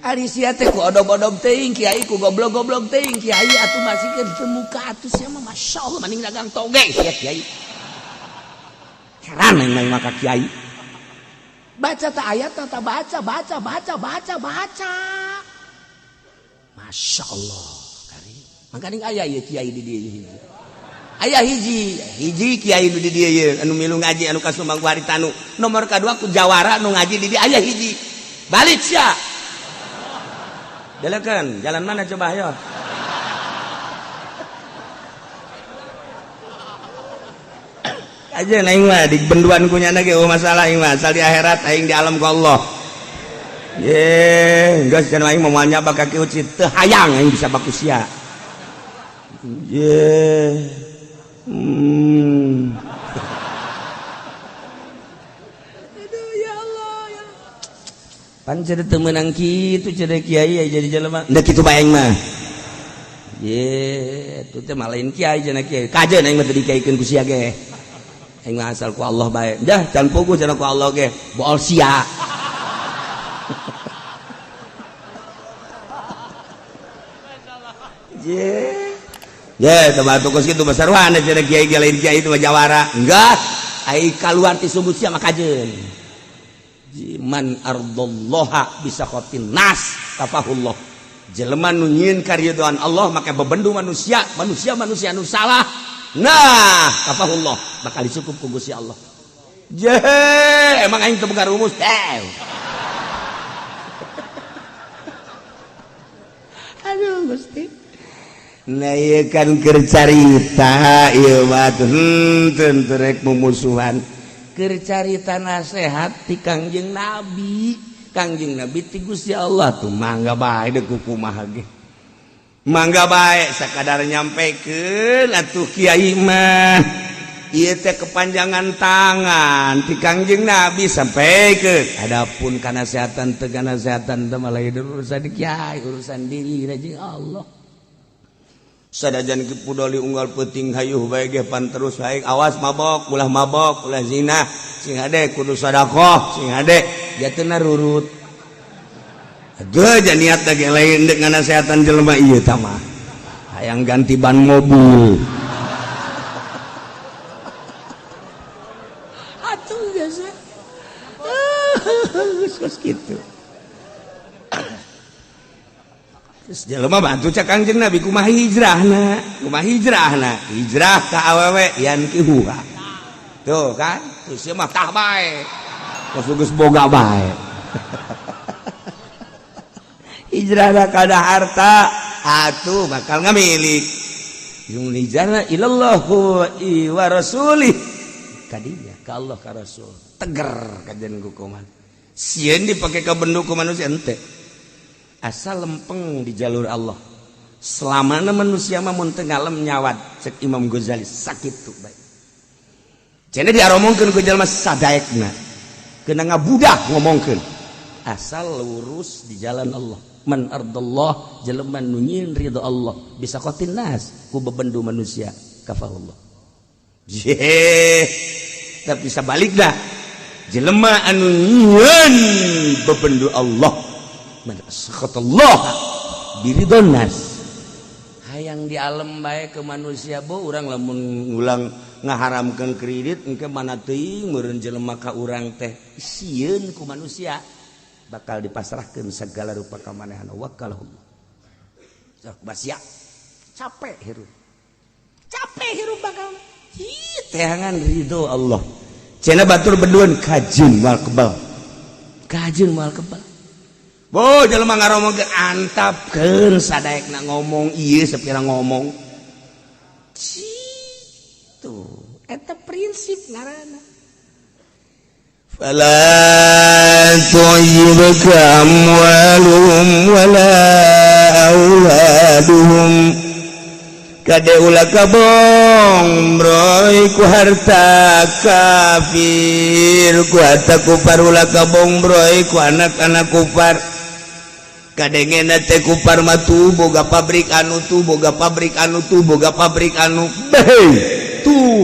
Alicia teh ku odog-odog teuing kiai ku goblok-goblok teuing kiai atuh masih ke muka atuh sia mah masyaallah mending dagang toge ya kiai. Heran yang maka kiai. Baca ta ayat ta baca. Masyaallah kari. Mangkaning aya ieu kiai di dieu. Aya hiji kiai nu di dieu ye anu milu ngaji anu kasumbang ku harita anu nomor kadua ku jawara nu ngaji di dieu aya hiji. Balik sia. Dalekeun, jalan mana coba ayo. Aja aing mah di benduan ku nya ge masalah aing mah asal di akhirat aing di alam ku Allah. Ye, geus cenah aing moal nyaba ka kieu teu hayang aing bisa baku sia. Ye. Pan cenah teu meunang kitu cenah kiai jadi jelema. Da kitu bae aing mah. Ye, itu teh mah lain kiai cenah kiai. Kajeun aing mah teu dikaikeun ku sia ge. Aing mah asal ku Allah bae. Dah can puguh cenah ku Allah ge. Bool sia. Ye. Ye, teu batu kos kitu besar wana cenah kiai ge lain kiai itu mah jawara. Enggak. Ai kaluar ti sumut sia mah kajeun. Man ardallaha bisa khotin nas kafahullah jelema nu nyieun karidhoan Allah maka bebendu manusia nu salah nah kafahullah bakal dicukup ku Gusti Allah je emang aing teu boga rumus aduh Gusti nah ieu kan keur carita ieu mah teu rek mumusuhan kercarita nasihat ti Kangjeng Nabi ti Gusti Allah tuh mangga bae deh kumaha ge mangga bae sakadar nyampekeun atuh kiai mah ieu teh kepanjangan tangan ti Kangjeng Nabi sampaikeun adapun kanasehatan teu kanasehatan teh mah lain urusan kiai urusan diri jeung Allah. Sadajan kipudoli unggal peuting hayuh bae ge pan terus baik awas mabok ulah zina sing hade kudu sedekah sing hade dia teu narurut aduh jan niat ge lain deuk nganasehatan jelema ieu tah mah hayang ganti ban mobil atuh biasa geus kitu. Terus jelema bantu cak Kangjeng Nabi kumaha hijrahna hijrah ka awewe yan kihuha tuh kan terus mah tah bae geus boga bae hijrahna kada harta atuh bakal ngamilik yung hijrahna ilallahu wa rasulih kadinya ka Allah ka Rasul teger kajen hukuman sieun dipake ka bendu ku manusia henteu asal lempeng di jalur Allah selamana manusia mah mun teu ngalem nyawat cek Imam Ghazali sakit tuh baik cenah diaromongkeun ku jalma sadaekna keuna ngabudah ngomongkeun asal lurus di jalan Allah man ardallah jelema nu nyieun ridho Allah bisa khotin nas ku bebendu manusia kafahullah tapi sabalik dah jelema anu nyieun bebendu Allah sakhatallah biridonnas hayang di alam bae ke manusia bo urang lamun ngulang ngaharamkeun kredit engke mana teuing meureun jelema ka urang teh sieun ku manusia bakal dipasrahkeun segala rupa ka manehna wakalahullah sok basia capek hirup bakal tehangan ridho Allah cenah batur beduan kajeun moal kebal Bo jelema ngaromongkeun antapkeun sadaekna ngomong ieu sapira ngomong. Citu eta prinsip ngaranna. Fala tu'ibka amwaluhum wala auladuhum kade ulah kabong broy ku harta kafir ku harta kufar ulah kabong broy ku anak-anak kufar kadengena teh kupar matu boga pabrik anu tuh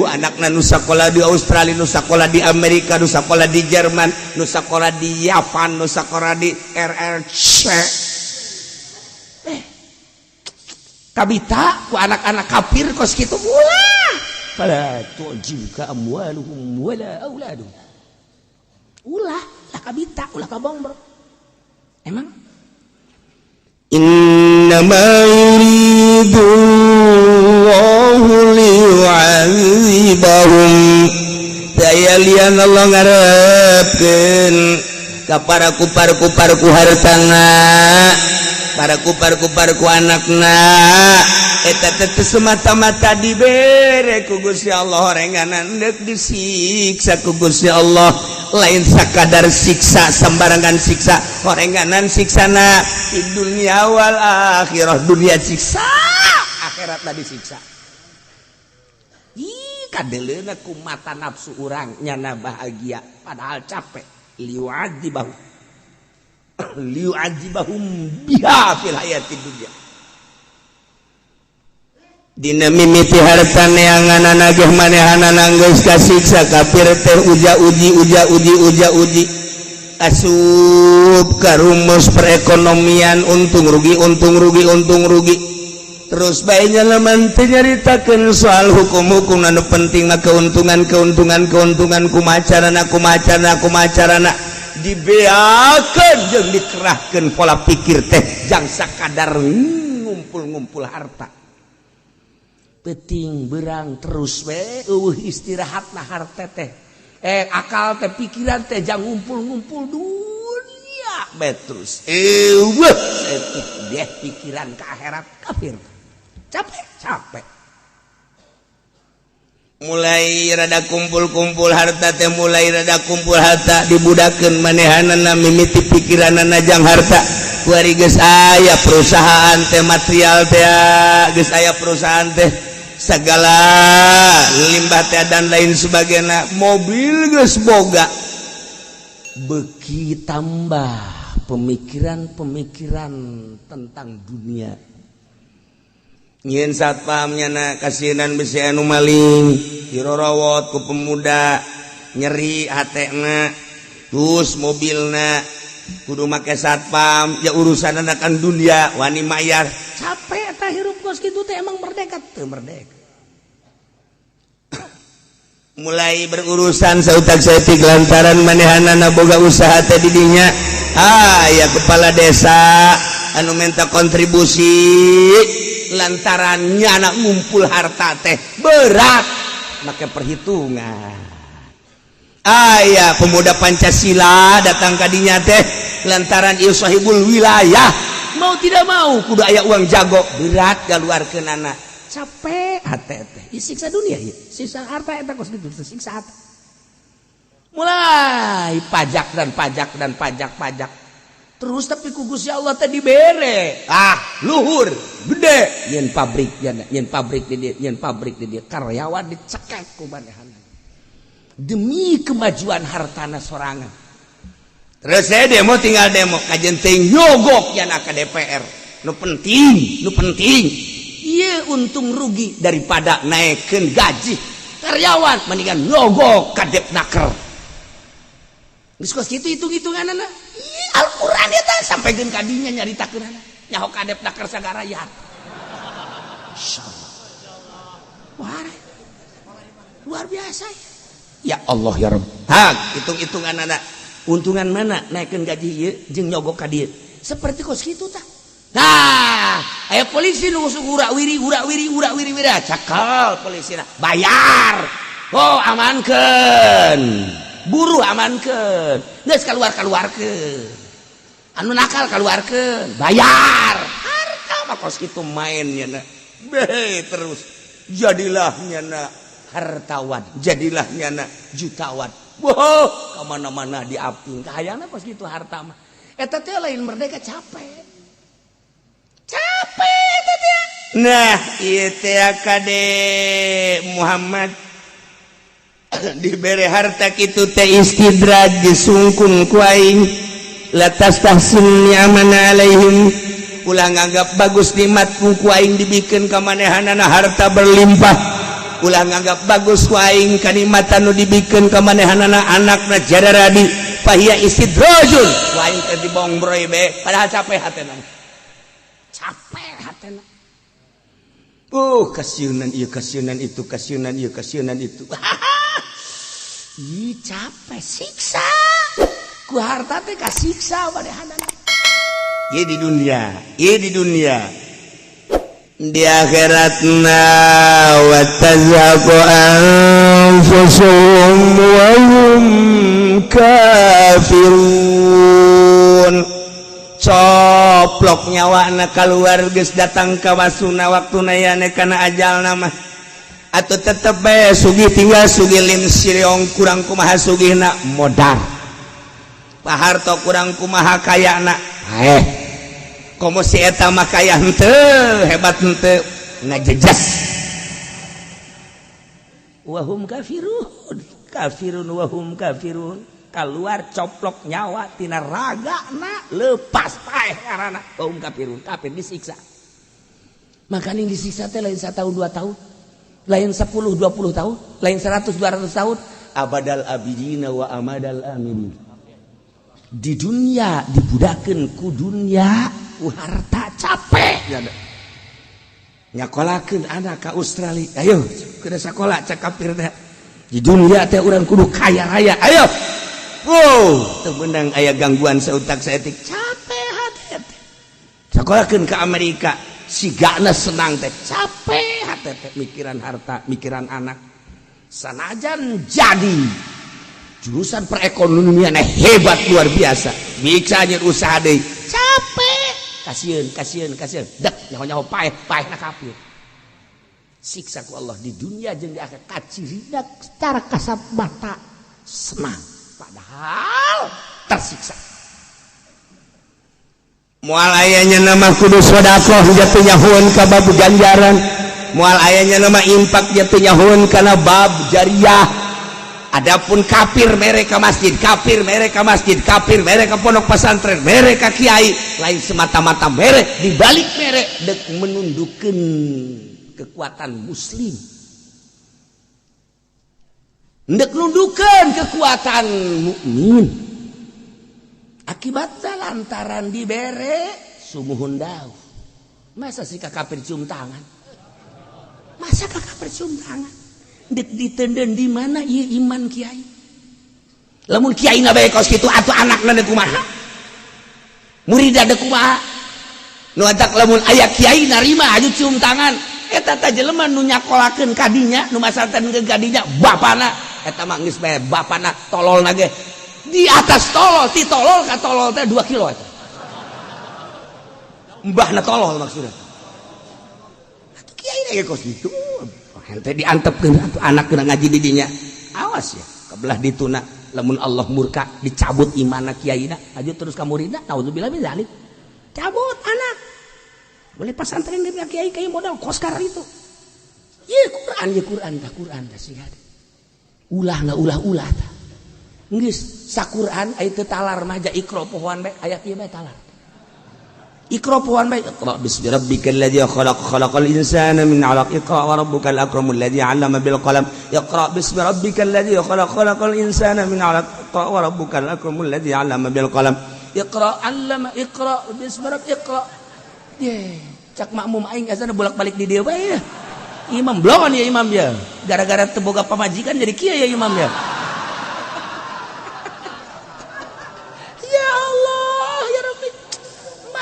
anakna nu sakola di Australia nu sakola di Amerika nu sakola di Jerman nu sakola di Yapan nu sakola di RRC kabita ku anak-anak kafir kos kitu ulah fala tu'jibka amwaluhum wala auladuhum ulah kabita ulah kabongber emang innama yuridu Allahu liyu'adzibahum daya lian Allah ngarepkeun ka para kupar-kuparku hartana para kupar-kuparku anakna eta teh semata-mata dibere ku Gusti Allah renganan deuk disiksa ku Gusti Allah lain sakadar siksa sembarangan siksa horenganan siksana di dunia wal akhirah dunia siksa akhirat tadi siksa ih kadeleuna ku mata nafsu urang nyana bahagia padahal capek liu'adzibahum biha fil hayatid dunya dina mimiti hartana yang nagih manehanana geus kasiksa kafir teh uja-uji asup ka rumus perekonomian untung rugi terus bae nyalaman teh nyaritakeun soal hukum-hukum anu penting na keuntungan kumacarana dibeakeun jeung dikerahkeun pola pikir teh jang sakadar ngumpul harta penting berang terus we istirahatna harta teh akal teh pikiran teh jang ngumpul dunia terus deh pikiran ke akhirat kafir capek mulai rada kumpul harta teh dibudakeun manehanana mimiti pikiranana jang harta kuari geus aya perusahaan teh material teh geus aya perusahaan teh segala limbah teh dan lain sebagainya mobil geus boga beki tambah pemikiran tentang dunia nyen satpam nyana kasinan besi anu maling dirorowot ku pemuda nyeri hatena terus mobilna kudu make satpam ya urusan akan dunia wani mayar capek eta hirup kos kitu teh emang merdeka teu merdeka mulai berurusan sautak-sautik lantaran manehanana boga usaha teh di dinya ya kepala desa anu minta kontribusi lantarannya anak ngumpul harta teh berat make perhitungan pemuda Pancasila datang kadinya teh lantaran ieu sahibul wilayah mau tidak mau kudu aya uang jago berat galuarkeun anak capek hate teh siksa dunia ieu siksa harta eta kos kitu siksa hati mulai pajak terus tapi ku Gusti Allah teh dibere luhur gede nyen pabrik di dia karyawan dicekek ku manehana demi kemajuan hartana sorangan terus saya demo kajen teh nyogok yana ka DPR nu penting ieu untung rugi daripada naikkeun gaji karyawan mendingan nyogok ka Depnaker geus kos kitu hitung-hitunganana Al-Quran eta sampaikeun ka dinya nyaritakeunana nyaho ka Depnaker sagara ya insyaallah luar biasa ya Allah ya Rabb hitung-hitungan anak untungan mana naikkeun gaji ieu jeung nyogok ka dieu seperti kos kitu tah aya polisi nu urak-wiri cakal polisina bayar amankeun buru amankeun geus kaluarkeun anu nakal kaluarkeun bayar harta mah kos kitu main nya terus jadilah nyana hartawan jadilah nyana jutawan kemana-mana diaping kahayana kos kitu harta mah eta teh lain merdeka capek eta teh nah ieu teh kade Muhammad dibere harta kitu teh istidraj disungkun ku aing latas tahsin ni'amana alaihim ulah nganggap bagus nikmatku ku aing dibikeun ka manehanana harta berlimpah ulah nganggap bagus ku aing kanikmatan nu dibikeun ka manehanana anakna jararadi fahiya istidrajun ku aing teh dibongbroy be padahal capek hatena kasiunan itu ih capek siksa ku harta teh kasiksa padahana ieu di dunia di akhiratna wa tazaqu anfusuhum wa hum kafirun coplok nyawana keluar geus datang ka wasuna waktuna yane kana ajal nama atau tetep bae sugih tinggal sugih lim siriong kurang kumaha sugihna modar paharto kurang kumaha kayana komo si eta mah kaya henteu hebat henteu ngajejas wahum kafirun wahum kafirun keluar coplok nyawa tina ragana lepas paeh karana wahum kafirun kafir disiksa makanya disiksa teh lain 1 tahun 2 tahun lain 10 20 tahun lain 100 200 tahun abadal abidina wa amadal aminin di dunia dibudakeun ku dunia ku harta capek nyakolakeun anak ka Australia ayo keur sakola cek kafir teh di dunia teh urang kudu kaya raya ayo teu beunang aya gangguan sautak saeutik capek hate sakolakeun ka Amerika sigana senang teh capek hate teh mikiran harta mikiran anak sanajan jadi jurusan perekonomian hebat luar biasa bisa nyer usaha deui capek kasieun dek nyaho paeh na kafir siksa ku Allah di dunia jeung di akhirat kacirina secara kasat mata senang padahal tersiksa moal ayanya nama kudu sedekah jatuh nyahoeun ka bab ganjaran moal ayanya nama infak jatuh nyahoeun kana bab jariyah. Adapun kafir mereka masjid, kafir mereka pondok pesantren, mereka kiai, lain semata-mata merek dibalik merek dek menundukkan kekuatan muslim, dek menundukkan kekuatan mukmin. Akibatnya lantaran dibere sumuhun daun. Masa sih kafir cium tangan? Masa kafir cium tangan? Ditenden di mana ieu iman kiai lamun kiai na bae kos kitu atuh anakna deuk kumaha murid deuk kumaha nu atak lamun aya kiai narima aju cium tangan eta teh jelema nu nyakolakeun kadinya nu masalahkeun kadinya bapana eta mah geus bae bapana tololna ge di atas tolol ti tolol ka tolol teh 2 kilo eta mbahna tolol maksudna atuh kiai na ge kos kitu ente diantepkeun atuh anak kena ngaji di dinya awas ya kebelah dituna lamun Allah murka dicabut imanna kiaina aju terus ka muridna naudzubillah min zalik cabut anak boleh pesantren dia kiai modal kos karena itu ieu Quran tah siga ulah tah geus saquran aya teu talar mah ja ikra pohoan bae aya ieu bae talar Iqra pohoan bae Iqra bismi rabbikal ladzi khalaq khalaqal insana min 'alaq Iqra wa rabbukal akramul ladzi 'allama bil qalam Iqra bismi rabbikal ladzi khalaq khalaqal insana min 'alaq Iqra wa rabbukal akramul ladzi 'allama bil qalam Iqra 'allama Iqra bismi rabbik Iqra cak makmum aing asana bolak-balik di dieu bae imam blon ya imam ya gara-gara teu boga pamajikan jadi kieu ya imam ya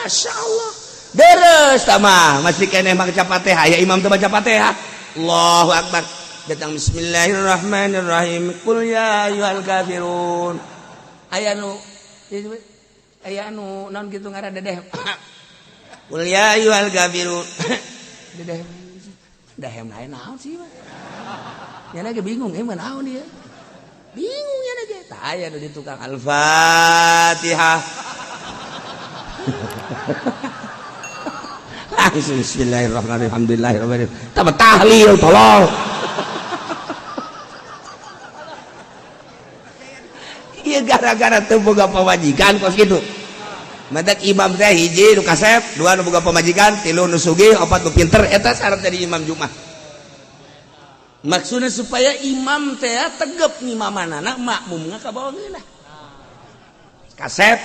Masya Allah deres tamah masih kene baca Fatihah ya imam teu baca Fatihah Allahu akbar datang bismillahirrahmanirrahim qul ya ayyuhal kafirun aya nu naon kitu ngaran dedeh qul ya ayyuhal kafirun dedeh lain naon sih mah nya ge bingung emang naon dia bingung nya ge tah aya nu di tukang al-Fatihah Bismillahirrahmanirrahim alhamdulillahirabbil alamin tahlil tolol ieu gara-gara teu boga pamajikan kos kitu madak imam teh hiji nu kasep dua nu boga pamajikan tilu nu sugih opat nu pinter eta syarat jadi imam Jumat maksudna supaya imam teh tegep ngimamanana makmumna ka bawangeunna kasep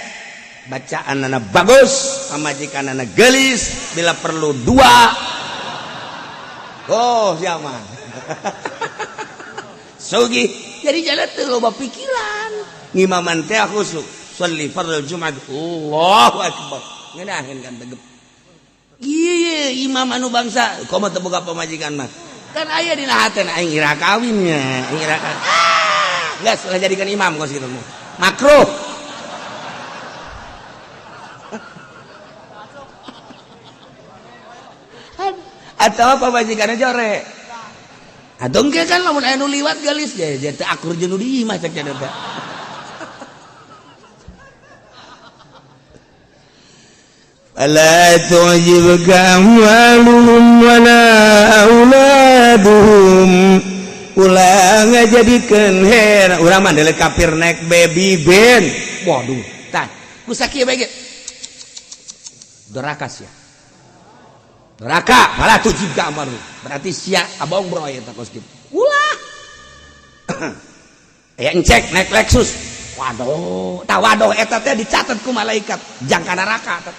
bacaan anak bagus pamajikan anak gelis bila perlu 2 Oh siapa Sugi jadi jalan teu loba pikiran ngimaman teh khusuk sholli fardhu Jumat Allahu akbar ngeunaheun kan tegep ieu imam anu bangsa komo teu boga pamajikan mah kan aya dina hateun aing ira kawinnya ira kawin geus lah jadikan imam kos kitu makruh atau pamajikanna jore atau engke kan lamun aya nu liwat galis ya teu akur jeung nu di imah cek cenah teh Fala tu'jibka amwaluhum wala auladuhum ulah ngajadikeun heran urang mah deuleu kafir naik baby band waduh tah ku sakieu bae ge doraka sia doraka fala tu'jibka amwaluhum berarti sia abong bro eta kos kitu ulah aya encek naik Lexus waduh tah waduh eta teh dicatet ku malaikat jangka neraka teh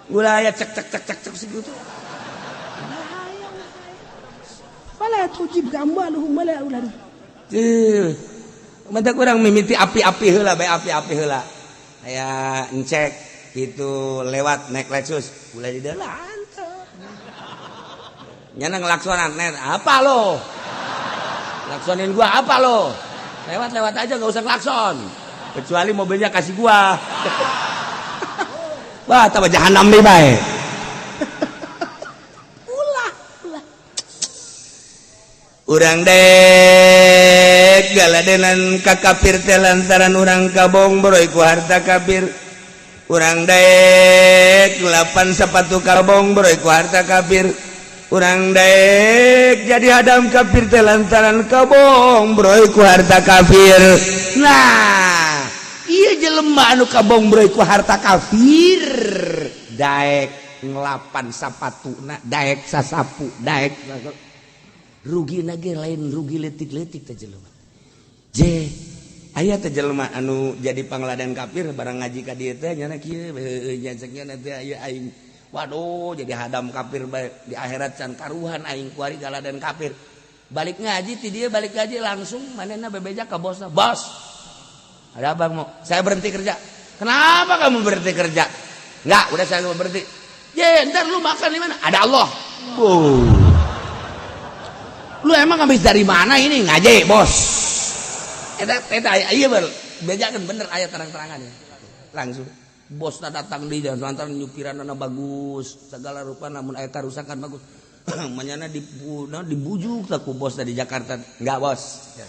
Gulaya cek segitu. Fala tujib gambaluhum mala ulad. Mata kurang mimiti api-api heula bae api-api heula. Aya encek itu lewat naik Lexus, ulah di dalan. Nyana ngelaksonan net, apa lo? Laksonin gua apa lo? Lewat-lewat aja enggak usah klakson. Kecuali mobilnya kasih gua. Wah, tambah jahanam deh bae. Ulah. Urang dek galadenan ka kafir teh lantaran urang kabong broy ku harta kafir. Urang dek lapan sepatu kabong broy ku harta kafir. Urang dek jadi hadam kafir teh lantaran kabong broy ku harta kafir. Nah, iya jelema anu kabong broy ku harta kafir daek ngelapan sapatuna daek sasapu daek rugi nage lain rugi letik-letik teh jelema je aya teh jelema anu jadi pangladan kafir barang ngaji ka dieu teh nyana kieu nya ceknya teh aya aing waduh jadi hadam kafir di akhirat can karuhan aing kuari galadan kafir balik ngaji ti dieu balik ngaji langsung manehna bebeja ka bosna bos ada abang mau saya berhenti kerja kenapa kamu berhenti kerja enggak udah saya mau berhenti ntar lu makan di mana ada Allah lu emang habis dari mana ini ngaji bos eta iya bejakan bener ayat terang-terangan ya langsung bosna datang di jalan lantaran nyupiranana bagus segala rupa namun aya karusakan bagus manyana dibujuk taku bos dari Jakarta enggak bos ya.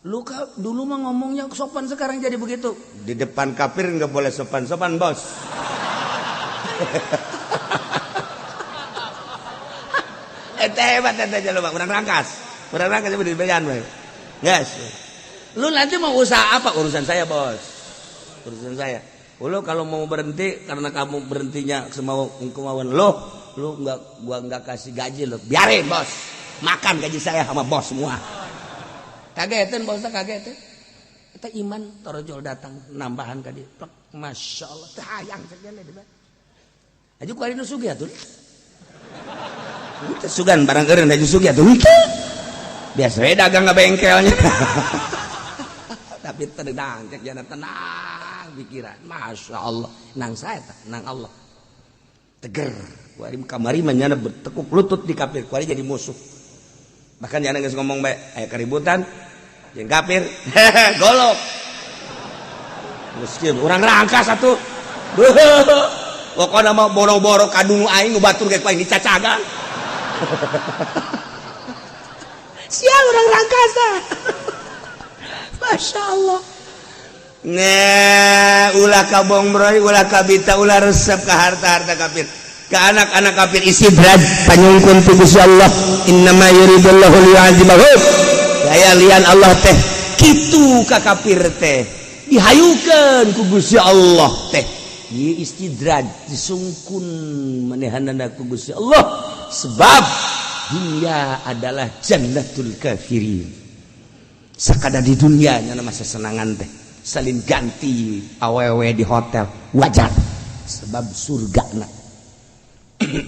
Lu dulu mah ngomongnya sopan sekarang jadi begitu. Di depan kafir nggak boleh sopan-sopan bos. Hebat aja lu bang, kurang rangkas itu di bagian bang. Yes. Lu nanti mau usaha apa urusan saya bos? Urusan saya. Lu kalau mau berhenti karena kamu berhentinya semau kemauan lu gua nggak kasih gaji lu, biarin bos. Makan gaji saya sama bos semua. Kagetan bosnya kagetan kita iman torojol datang nambahan ka dieu Masya Allah teh hayang saja deh aju kuari nu sugih atuh teh sugan barang eureun aju sugih atuh biasa we dagang ka bengkelnya tapi tenang cek jana tenang pikiran Masya Allah nang saya nang Allah teger kuari kamari mah nyana bertekuk lutut di kafir kuari jadi musuh bahkan jangan geus ngomong bae aya keributan jeung kafir golok miskin urang rangkas atuh pokona mah boro-boro kadung aing nu batur ge paling dicacagan sia urang rangkas Masya Allah ulah kabong broy ulah kabita ulah resep ka harta-harta kafir ke anak-anak kafir istidraj panyungkun ti Gusti Allah innama yuridullahu liyu'adzibahum daya lian Allah teh kitu ka kafir teh dihayukeun ku Gusti Allah teh ieu istidraj disungkun manehanana ku Gusti Allah sebab dunia adalah jannatul kafirin sakada di dunia nya masa senangan teh salin ganti awewe di hotel wajar sebab surga na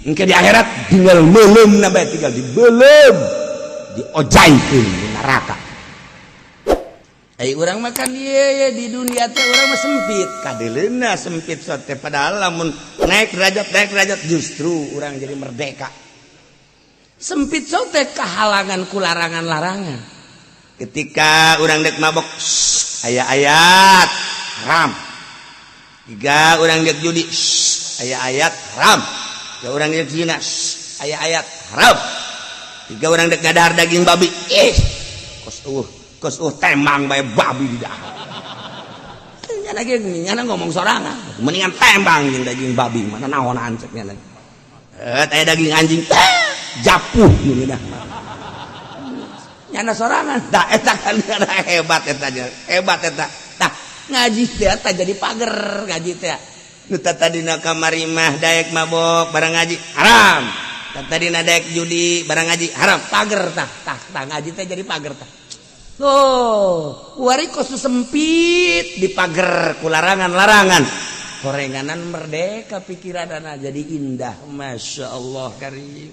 engke di akhirat tinggal meuleumna bae tinggal dibeuleum diojaikeun di neraka. Urang makan ieu di dunia teh urang mah sempit, kadeleuna sempit sote padahal lamun naik derajat justru urang jadi merdeka. Sempit sote kahalangan ku larangan-larangan. Ketika urang dek mabok aya ayat haram. Tiga urang dek judi aya ayat haram. Tiga urang dek zina aya ayat haram. Tiga urang dek ngadahar daging babi kos tembang bae babi di dahar. Nyana ngomong sorangan, mendingan tembang jeung daging babi mana naonan cek nyana. Aya daging anjing japuh geuna. Nyana sorangan, da eta kan hebat eta. Tah ngaji teh eta jadi pager ngaji teh. Nu tadina kamari mah daek mabok barang ngaji haram. Tadina daek judi barang ngaji haram, pager tah ngaji teh jadi pager tah. Wari kosu sempit di pagar kularangan-larangan. Korenganan merdeka pikiranana jadi indah. Masya Allah karim.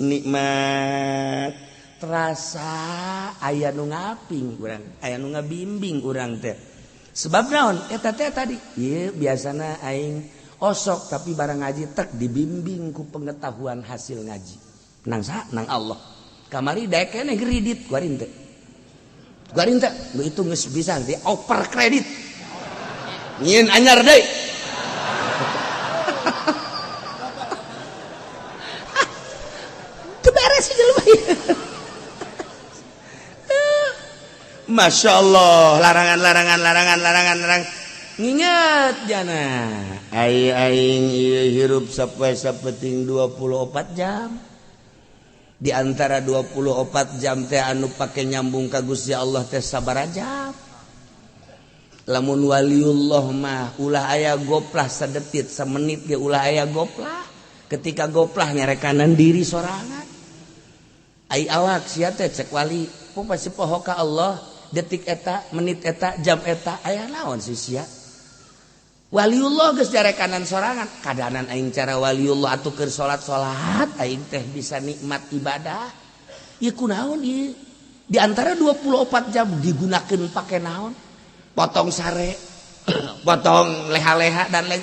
Nikmat. Terasa aya nu ngaping urang, aya nu ngabimbing urang teh. Sebab naon? Eta teh tadi. Ieu biasana aing osok tapi barang ngaji tek dibimbing ku pengetahuan hasil ngaji. Nang saha? Nang Allah. Kamari daek keneh geridit kuarin teh. Garing teh itu geus bisa di oper kredit. Nyieun anyar deui. Teu beres jelema ieu. Masya Allah, larangan. Nginget jana. Aing ieu hirup sapoe sapeting 24 jam. Di antara 24 jam teh anu pake nyambung ka Gusti Allah teh sabaraha jam. Lamun waliullah mah ulah aya goplah sadetit samenit ge ulah aya goplah. Ketika goplah ngerekanan diri sorangan. Ai awak sia teh cek wali, pasti poho ka Allah detik eta, menit eta, jam eta aya naon sih sia? Waliullah geus jarekanan sorangan, kadanan aing cara waliullah atuh keur salat aing teh bisa nikmat ibadah. Ieu kunaon ieu? Di antara 24 jam digunakeun pake naon? Potong sare, potong leha-leha dan lain.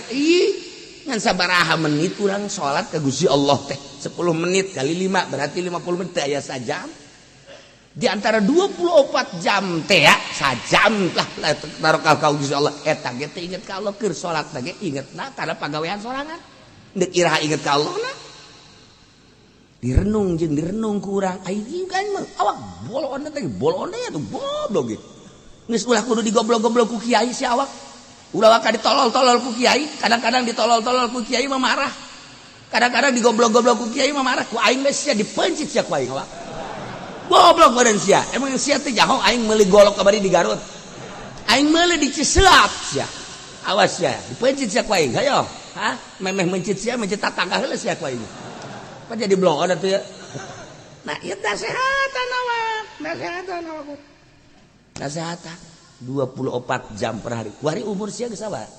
Ngan sabaraha menit urang salat ka Gusti Allah teh? 10 menit kali 5 berarti 50 menit aya sajam. Di antara 24 jam teh ya sajam lah taruh ka Gusti Allah eta ge teh inget ka Allah keur salat teh ingetna kana pagawean sorangan deuk iraha inget ka Allah na direnung ku urang ai kan awak bolon teh bolon atuh goblok ge geus ulah kudu digoblok-goblok ku kiai si awak ulah ka ditolol-tolol ku kiai kadang-kadang ditolol-tolol ku kiai mah marah kadang-kadang digoblok-goblok ku kiai mah marah ku aing geus sia dipencit sia ku aing awak goblok badan sia. Emang sia teh jahong aing meuli golok kabari di Garut. Aing meuli di Ciseap sia. Awas sia, dipencit sia ku aing. Hayo, memeh mencit sia, mencit tatangga heula sia ku aing. Apa jadi bloon atuh ya? Nah, ieu nasehatan awak. Nasehatan 24 jam per hari. Kuari umur sia geus sabaraha?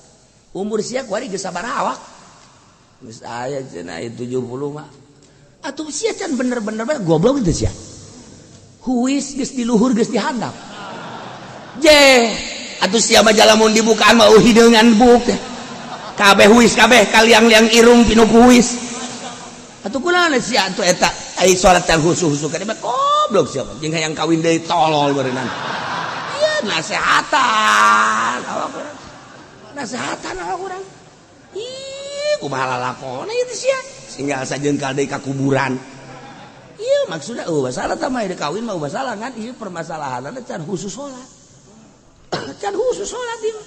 Umur sia kuari geus sabaraha awak? Geus aya cenah 70 mah. Atuh sia can bener-bener bae goblok teh sia. Huis geus di luhur geus dihandap. Atuh sia mah jalamun dibukaan mah hideungan buk teh. Kabeh huis kabeh kaliang-liang irung pinu ku huis. Atuh kunaon sia atuh eta ai salat teh husu-husu ka mah goblok sia jeung hayang kawin deui tolol beureunan. Ieu nasehatan awak urang. Nasehatan awak urang. Ih kumaha lalakona ieu teh sia. Singgal sajeungkal deui ka kuburan. Iya maksudnya masalah tamah ide kawin mah masalah kan ieu permasalahanna can khusus salat. Can khusus salat ieu.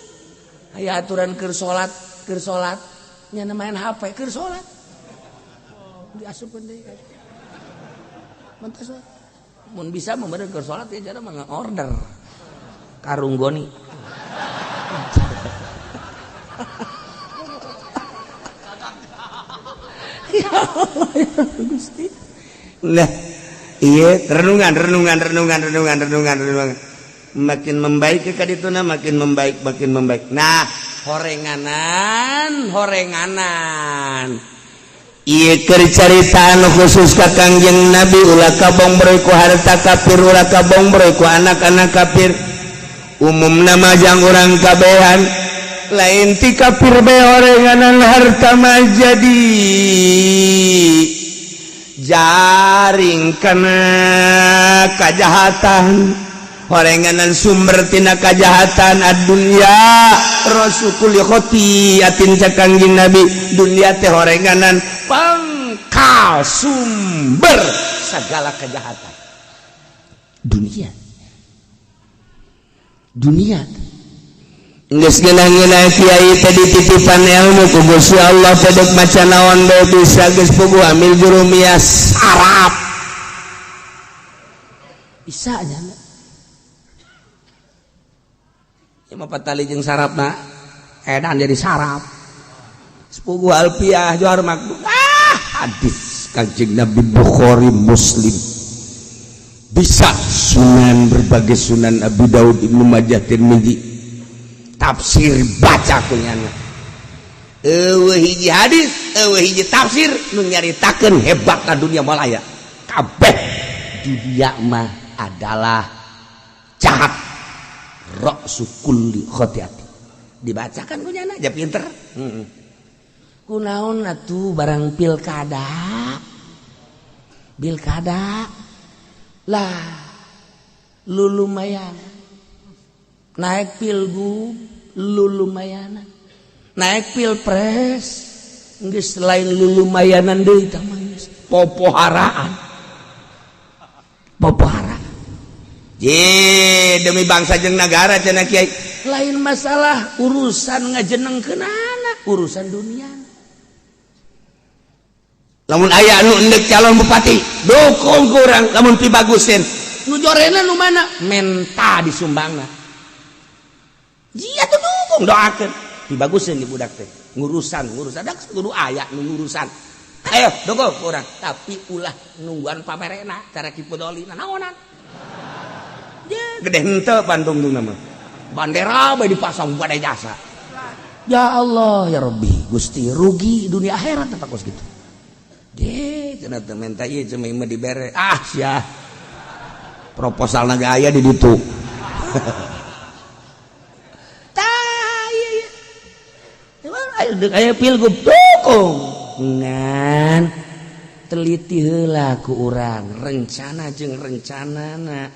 Aya aturan keur salat nya main HP keur salat. Diasupkeun deui. Mantos mun bisa meureun keur salat ya cara mah order. Karung goni. Ya Allah ya Gusti. Nah, iya renungan. Makin membaik ke kadituna makin membaik. Nah, horenganan. Ieu keur carita anu khusus ka Kangjeng Nabi ulah kabongbroy ku harta kafir ulah kabongbroy ku anak-anak kafir umumna majang urang kabehan lain ti kafir be orenganan harta mah jadi jaring kana kajahatan horenganan sumber tina kajahatan ad-dunya rasukul khoti atin Kangjeng Nabi dunia teh horenganan pangkal sumber segala kejahatan dunia geus geunah-geunah kiai teh dititipan ilmu ku Gusti Allah teh deuk maca naon bae bisa geus puguh ambil jurumiyah saraf bisa nya ya mah patali jeung sarafna edan jadi saraf sepuguh alfiah johar makdum hadis Kangjeng Nabi Bukhari Muslim bisa sunan berbagai sunan Abu Daud Ibnu Majah Tirmidzi tafsir baca kunyana eueuh hiji hadis eueuh hiji tafsir nu nyaritakeun hebatna dunia malaya kabeh dunia mah adalah jahat ra'su kulli khati'ati dibacakan kunyana aja pinter kunaon atuh barang pilkada lah lu lumayan naik pilgub lu lumayan naik pilpres geus lain lu lumayanan deui tah mah popoharaan ye demi bangsa jeung nagara cenah kiai lain masalah urusan ngajenengkeunana urusan dunia lamun aya anu endek calon bupati dukung kurang lamun pi bagusin nu jorena nu mana menta disumbangna jiya tuh dukung doakeun pi bagusin di budak teh ngurusan dak kudu aya nu ngurusan ayo dukung kurang tapi ulah nungguan pamerena cara kipodolina naonan ye gede henteu Bandung teh mah bandera bae dipasang pada jasa ya Allah ya Rabbi Gusti rugi dunia akhirat apa kos gitu deh cenah teh menta ieu cuma imah dibere sia proposal naga aya di ditu tah ieu aya pilgub dukung ngan teliti heula ku urang rencana jeung rencanana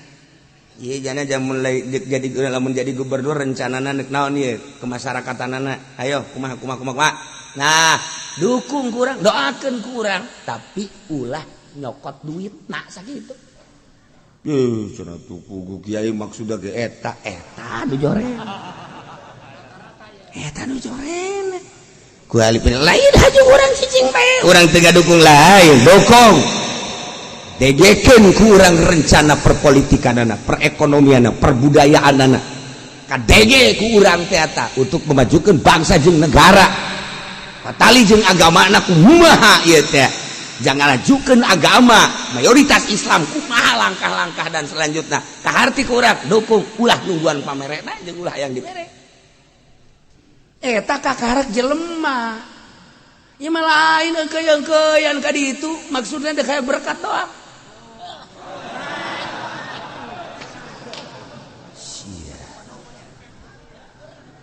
ieu jana mulai jadi lamun jadi gubernur rencanana neuk naon ieu ke masyarakatanana ayo kumaha nah dukung kurang doakeun kurang tapi ulah nyokot duit nak sakitu cenah tuh puguh kiai maksudna ge eta nu joren ku alipin lain haji urang cicing bae urang teu dukung lain dukung degekeun kurang rencana perpolitikanana perekonomianna perbudayaanana kadege ku urang teh eta untuk memajukeun bangsa jeung negara patali jeung agamana kumaha ieu teh jangan ajukeun agama mayoritas Islam kumaha langkah-langkah dan selanjutnya kaharti kurang dukung ulah nungguan pamerena jeung ulah yang dibere eta kakarek jelema ieu mah lain keuyang-keuyang ka ditu maksudna teh kaya berkat doang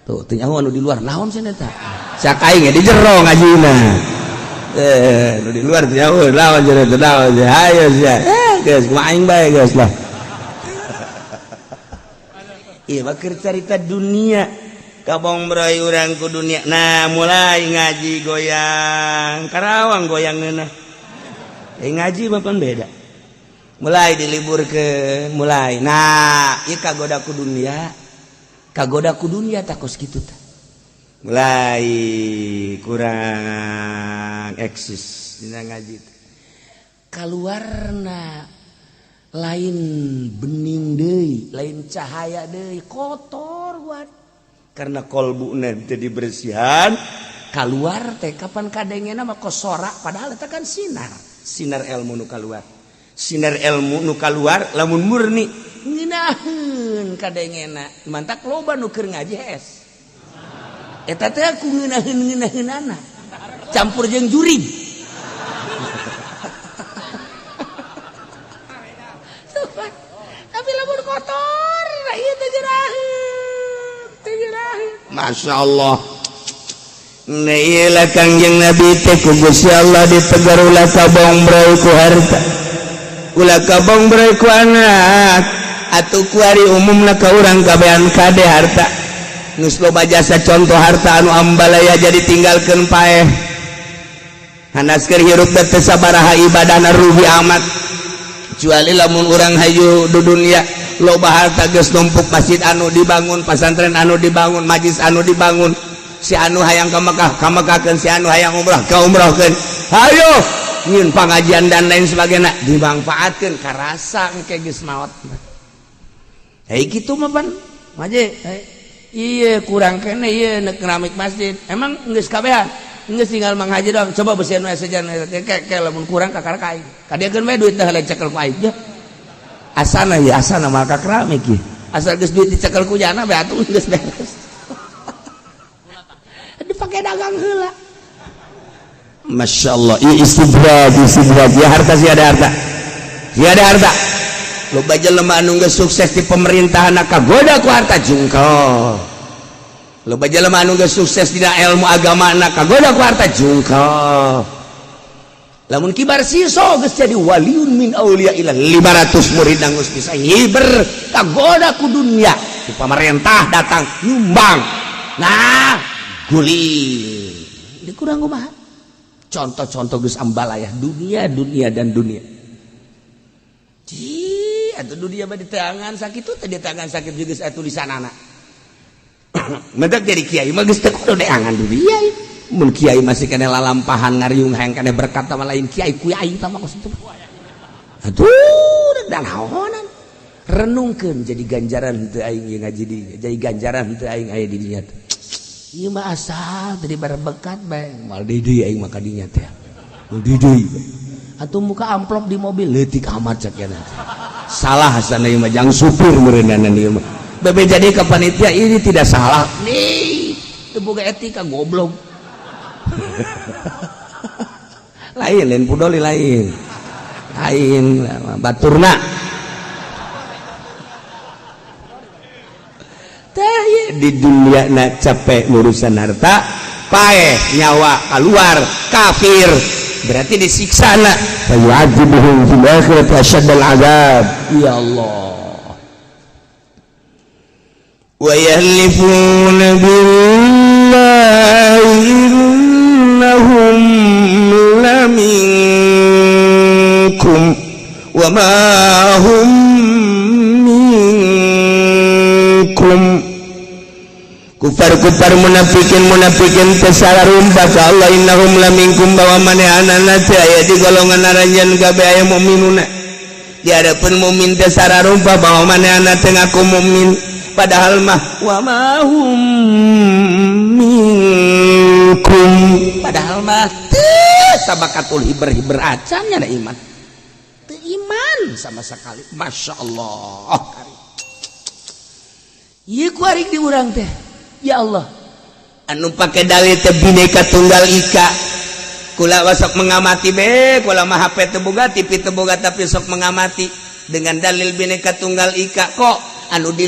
tuh tanya anu di luar naon cenah eta sak aing di jero ngajina nu di luar teh naon cenah eta naon ayo sia geus kumaha aing bae geus lah ieu mah keur carita dunia kabongbroy urang ku dunia nah mulai ngaji goyang karawang goyang ngeunah ngaji mah pan beda mulai diliburkeun mulai nah ieu kagoda ku dunia takos kitu tah mulai kurang eksis dina ngaji kaluarna lain bening deui lain cahaya deui kotor buat karena kolbuna jadi bersihan keluar teh kapan kadengena mah kosora padahal eta kan sinar ilmu nu kaluar sinar ilmu nu kaluar lamun murni ngeunaheun kadengena mantak loba nu keur ngaji es eta teh aku ngeunaheun-ngeunaheunana campur jeung jurig Masya Allah nailah kangjeng Nabi teh ku Gusti Allah ditegar ulah kabong breu ku harta ulah kabong breu ku anak atuh ku ari umumna ka urang kabehan kade harta geus loba jasa contoh harta anu ambalaya jadi tinggalkeun paeh hanaskeun hirup teh sabaraha ibadahna rugi amat kecuali lamun urang hayu di dunia loba harta geus numpuk masjid anu dibangun pasantren anu dibangun majlis anu dibangun si anu hayang ka Mekah kamekahkeun si anu hayang umrah ka umrahkeun hayo nyieun pangajian dan lain sebagainya dimanfaatkeun karasa engke geus maot hei kitu mah pan maje ieu kurang kene ieu neuk keramik masjid emang geus kabehan geus tinggal manghaji doang coba bersihan we saja ke lamun kurang kakar ka aing kadieukeun we duit teh lain cekel ku aing asana ya asana maka keramik ieu asal geus duit dicekel ku jana be atuh geus beres dipakai dagang heula. Masya Allah istidraj ya harta sih ada harta loba jelema anu geus sukses di pemerintahan kagoda ku harta jungkel loba jelema anu geus sukses dina ilmu agama kagoda ku harta jungkel lamun kibar siso geus jadi waliun min auliya ilah 500 murid nang geus bisa hiber kagoda ku dunia di pemerintah datang nyumbang nah guling dikurang kumaha contoh-contoh geus ambalayah dunia dan dunia ji atuh dunia mah di tangan sakitu teh di tangan sakit geus atuh tulisanana mentek jadi kiai mah geus teu kudu deangan dunia mun kiai masih kena lalampahan ngariung hayang kena berkat sama lain kiai ku aing tah mah kitu aduh dan haonan renungkeun jadi ganjaran teu aing ngaji di jadi ganjaran teu aing aya di dinya teh ieu mah asal tadi berbekat bae mal deui aing mah kadinya teh mal deui atuh muka amplop di mobil leutik amat sakieu salah asana ieu mah jang supir meureunana ieu mah bebe jadi ka panitia ini tidak salah nih teu boga etika goblok lain pudoli lain baturna di dunia nak capek urusan harta paeh nyawa keluar kafir berarti disiksa nak fayu'adzibuhum fil akhirati asyaddal azab ya Allah wa yahlifuna billahi innahum laminkum wa ma hum kufar munafikin tasararumpa ka Allah innahum laminkum bahwa manehanana teh aya di golongan aranjeun kabeh aya mukminuna di hadapan mukmin tasararumpa bahwa manehanana teh ngaku mukmin padahal mah wa ma hum minkum padahal mah teu sabakatul hiber acan nya iman teu iman sama sekali masyaallah ieu ku ari di urang teh ya Allah anu pake dalil teh bineka tunggal ika kula sok mengamati be kula mah HP teu boga TV teu boga tapi sok mengamati dengan dalil bineka tunggal ika kok anu di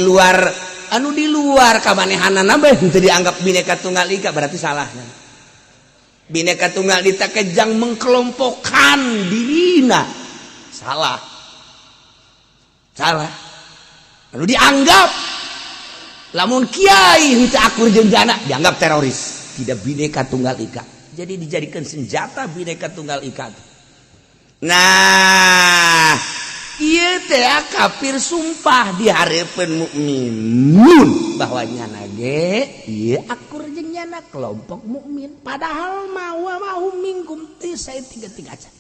luar kamanehanana be teu dianggap bineka tunggal ika berarti salahnya bineka tunggal ika kejang mengkelompokkan dirina salah anu dianggap lamun kiai henteu akur jeung jana dianggap teroris tidak bineka tunggal ika jadi dijadikan senjata bineka tunggal ika nah ieu teh kafir sumpah di hareupeun mukminun bahwa nyana ge ieu akur jeung nyana kelompok mukmin padahal ma wa mahum minkum teh sae tiga-tiga acan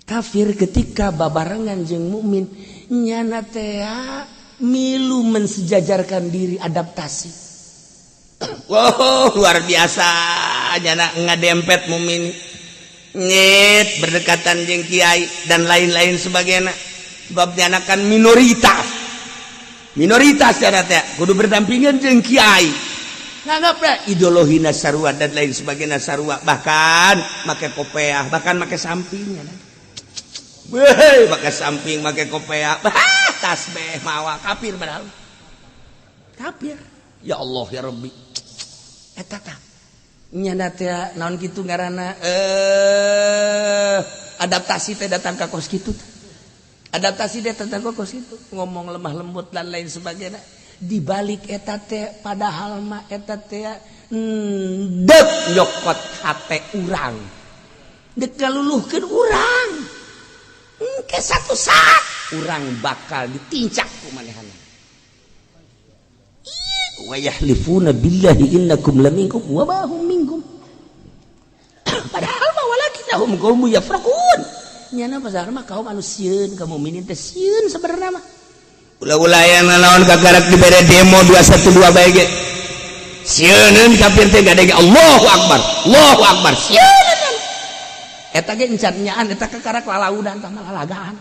kafir ketika babarengan jeung mukmin nyana teh milu mensejajarkan diri adaptasi wow luar biasa nyana ngadempet mumin nyet berdekatan jeung kiai dan lain-lain sebagainya sebab nyana kan minoritas nyana teh kudu berdampingan jeung kiai nganggap ideologina sarua dan lain sebagainya sarua bahkan make kopiah bahkan make samping pakai samping pakai kopiah tasbih mawa kafir padahal kafir. Ya Allah ya Rabbi eta tah nyana teh naon kitu ngaranna adaptasi teh datang ka kos kitu. Adaptasi teh datang ka kos kitu, ngomong lemah lembut dan lain sebagainya. Di balik eta teh padahal mah eta teh dek nyokot hate urang. Dek ngaluluhkeun urang. Ke satu saat urang bakal ditincak ku manehana. Wa yahlifuna billahi innakum laminkum wa ma hum minkum. Padahal mah walakinnahum qaumun yafraqun. Nyana pasar mah kaum anu sieun, kaum mukminin teh sieun sabarna mah. Ulah-ulah aya naon kakarak dibere demo 212 bae ge. Sieun kafir teh gadege Allahu Akbar. Allahu Akbar. Sieun. Eta ge encan nyaan eta kakarak lalaudan tah lalagaan.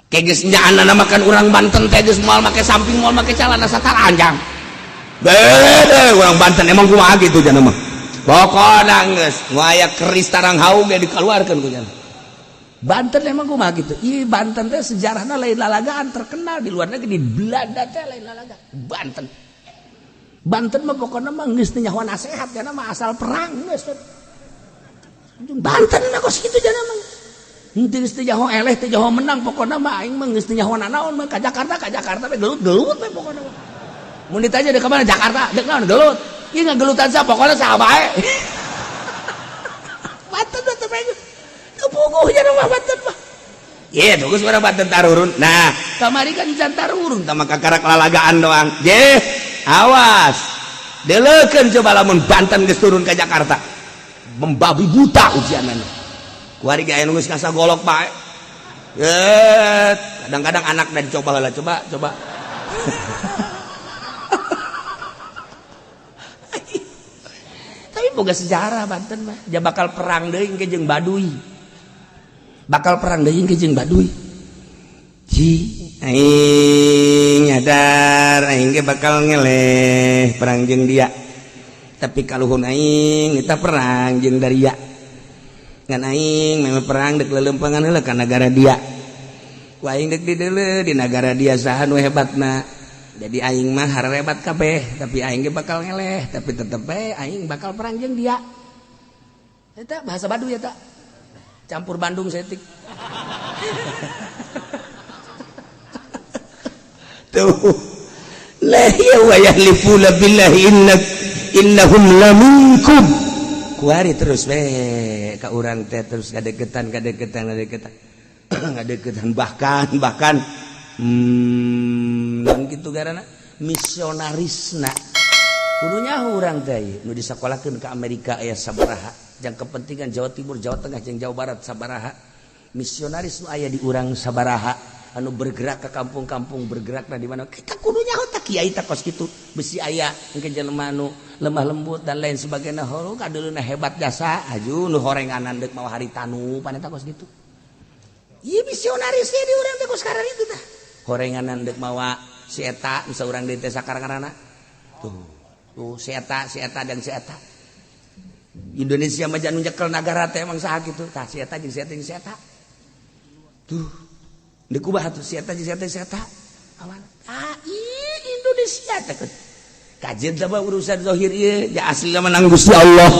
Kegeus nyaanna makan urang Banten teh geus moal make samping moal make calana sataranjang. Bede orang Banten emang kumaha gitu jana mah. Pokona geus nu aya keris tarang haung ge dikeluarkeun ku jana. Banten emang kumaha gitu. Ieu Banten teh sejarahna lain lalagaan terkenal di luar negeri, di Belanda teh lain lalagaan. Banten. Banten mah pokona mah geus teu nyaho nasehat jana mah asal perang geus. Banten mah kos kitu jana mah. Henteu geus teu nyaho eleh teu nyaho menang pokona mah aing mah geus teu nyaho naon mah ka Jakarta we gelut-gelut we pokona mah. Mun ditanya dek ka mana Jakarta, dek naon gelut. Ieu ngagelutan sa pokona saha bae. Banten teh bae. Teu puguh nya mah Banten mah. Ye, tuh geus urang Banten tarurun. Nah, kamari kan jan tarurun tah maka karak lalagaan doang. Je, awas. Deleukeun coba lamun Banten geus turun ka Jakarta. Membabi buta ujianna. Kuari ge aya nu geus ngasagolok bae. Kadang-kadang anak dan coba heula coba. Tapi boga sejarah Banten mah. Ja bakal perang deui engke jeung Baduy. Ji, aing nyadar aing ge bakal ngeleh perang jeung dia. Tapi kaluhun aing eta perang jeung Daria. Ngan aing memang perang dek lelempangan heula ka negara dia. Ku aing dek di negara dia saha nu hebatna. Jadi aing mah harebat kabeh, tapi aing ge bakal ngeleh, tapi tetep bae aing bakal perang jeung dia. Eta bahasa Baduy eta. Campur Bandung setik. Tuh. La ya yahlifuna billahi innahum laminkum. Kuari terus we ka urang teh terus gadegetan. Ngadegetan bahkan dan gitu garana misionarisna kudunya urang teh nu disakolahkeun ka Amerika aya sabaraha jang kepentingan Jawa Timur Jawa Tengah jeung Jawa Barat sabaraha misionaris nu aya di urang sabaraha anu bergerak ke kampung-kampung bergerakna di mana kita kudunya tak kiai tak kos kitu besi aya engke jelema nu lemah lembut dan lain sebagainya heuh kadeuluna hebat jasa aju nu horenganan deuk mawa haritanu paneta kos kitu ieu misionarisnya di urang teh kos karan itu tah horenganan dek mawa si eta bisa urang di desa karangarana tuh si eta dan si eta Indonesia mah jan nyekel nagara teh emang saha kitu tah si eta jeung si eta tuh deuk kumaha tuh si eta jeung si eta awan Indonesia teh kajian teh urusan zahir ieu ja asli menang Gusti Allah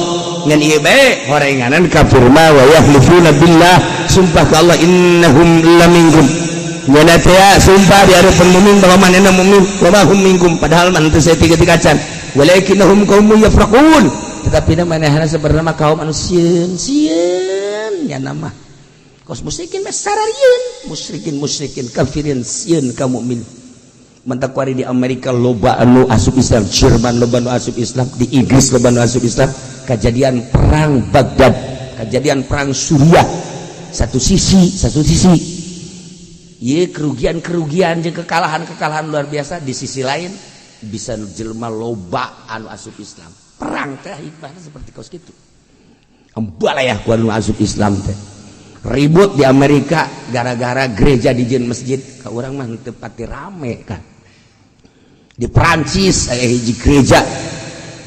ngan ieu bae horenganan kafir ma wa yahlifuna billah sumpah ka Allah innahum laminkum yana teh sumpah di hadapan mukmin bahwa manehna mukmin wa ma hum minkum padahal man teu saeutik kacan walakinnahum qaumun yafraqun tetapi manehna sebenarnya mah kaum anu sieun nya nama kos musyrikin besararieun musyrikin kafirin sieun ka mukmin mentak kuari di Amerika loba anu asup Islam Jerman loba anu asup Islam di Inggris loba anu asup Islam kejadian perang Baghdad kejadian perang Suriah satu sisi ieu kerugian jeung kekalahan luar biasa di sisi lain bisa jelema loba anu asup Islam perang teh hikmahna seperti kos kitu embalayah ku anu asup Islam teh ribut di Amerika gara-gara gereja dijieun masjid ka urang mah teu pati rame kan di Prancis aya hiji gereja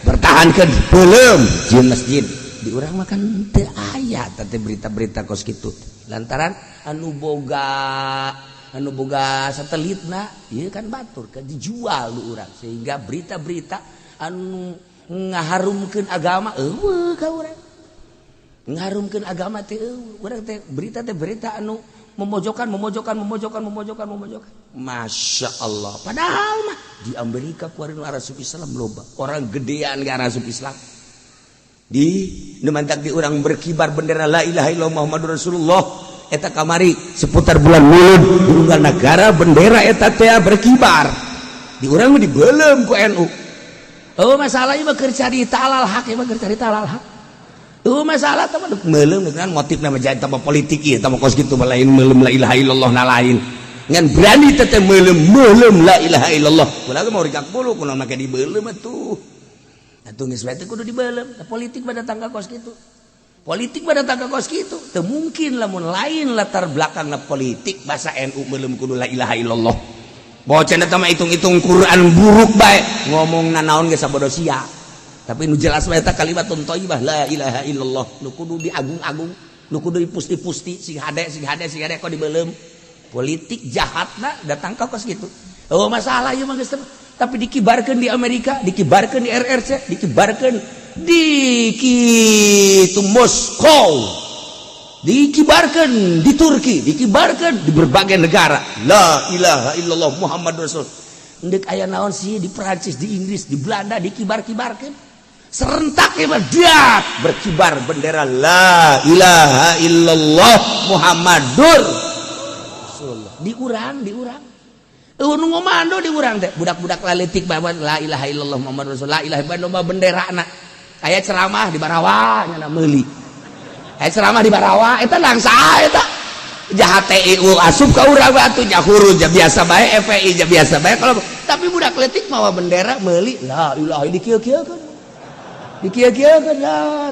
bertahankeun belum jieun masjid di urang mah kan teu aya teh berita-berita kos kitu lantaran anu boga anu boga satelitna ieu kan batur kan dijual lu urang sehingga berita-berita anu ngaharumkeun agama eueuh ka urang ngaharumkeun agama teh urang teh berita anu memojokkan Masya Allah padahal mah di Amerika kuarinu arasup Islam loba orang gedean ke arasup Islam di nemantak di orang berkibar bendera la ilaha illallah Muhammadur Rasulullah eta kamari seputar bulan Mulud di unggal negara bendera eta teh berkibar di urang di beulem ku NU masalah ieu mah keur carita alal haq ieu mah keur carita alal haq masalah teman melem dengan motif nama jadi tambah politik ya tambah kos gitu lain melem la ilaha illallah na lain ngan berani teteh melem la ilaha illallah ulah mau rikak bulu kunaon make di beulem atuh atuh geus bae teh kudu di beulem politik pada tangga kos gitu teu mungkin lamun lain latar belakangna politik bahasa NU melem kudu la ilaha illallah bocah eta mah hitung-hitung Quran buruk bae ngomongna naon ge sabodo sia tapi nu jelas eta kalimatun thayyibah la ilaha illallah nu kudu diagung-agung nu kudu dipusti-pusti sing hade kok dibeulem politik jahatna datang ka kos kitu masalah ieu mah geus tapi dikibarkeun di Amerika dikibarkeun di RRC dikibarkeun di kitu Moskow dikibarkeun di Turki dikibarkeun di berbagai negara la ilaha illallah Muhammadur Rasul endek aya naon sih di Prancis di Inggris di Belanda dikibar-kibarkeun serentak ibadat berkibar bendera la ilaha illallah Muhammadur Rasulullah di urang nu ngomando di urang teh budak-budak laletik bawa la ilaha illallah Muhammadur Rasulullah la ilaha illallah benderana aya ceramah di Barawa nya meuli aya ceramah di Barawa eta langsa eta jahat TIU asup ka urang atuh nya huruf biasa bae FPI biasa bae kalau tapi budak letik mawa bendera meuli la ilaha dikieu-kieukeun dikieu-kieukeun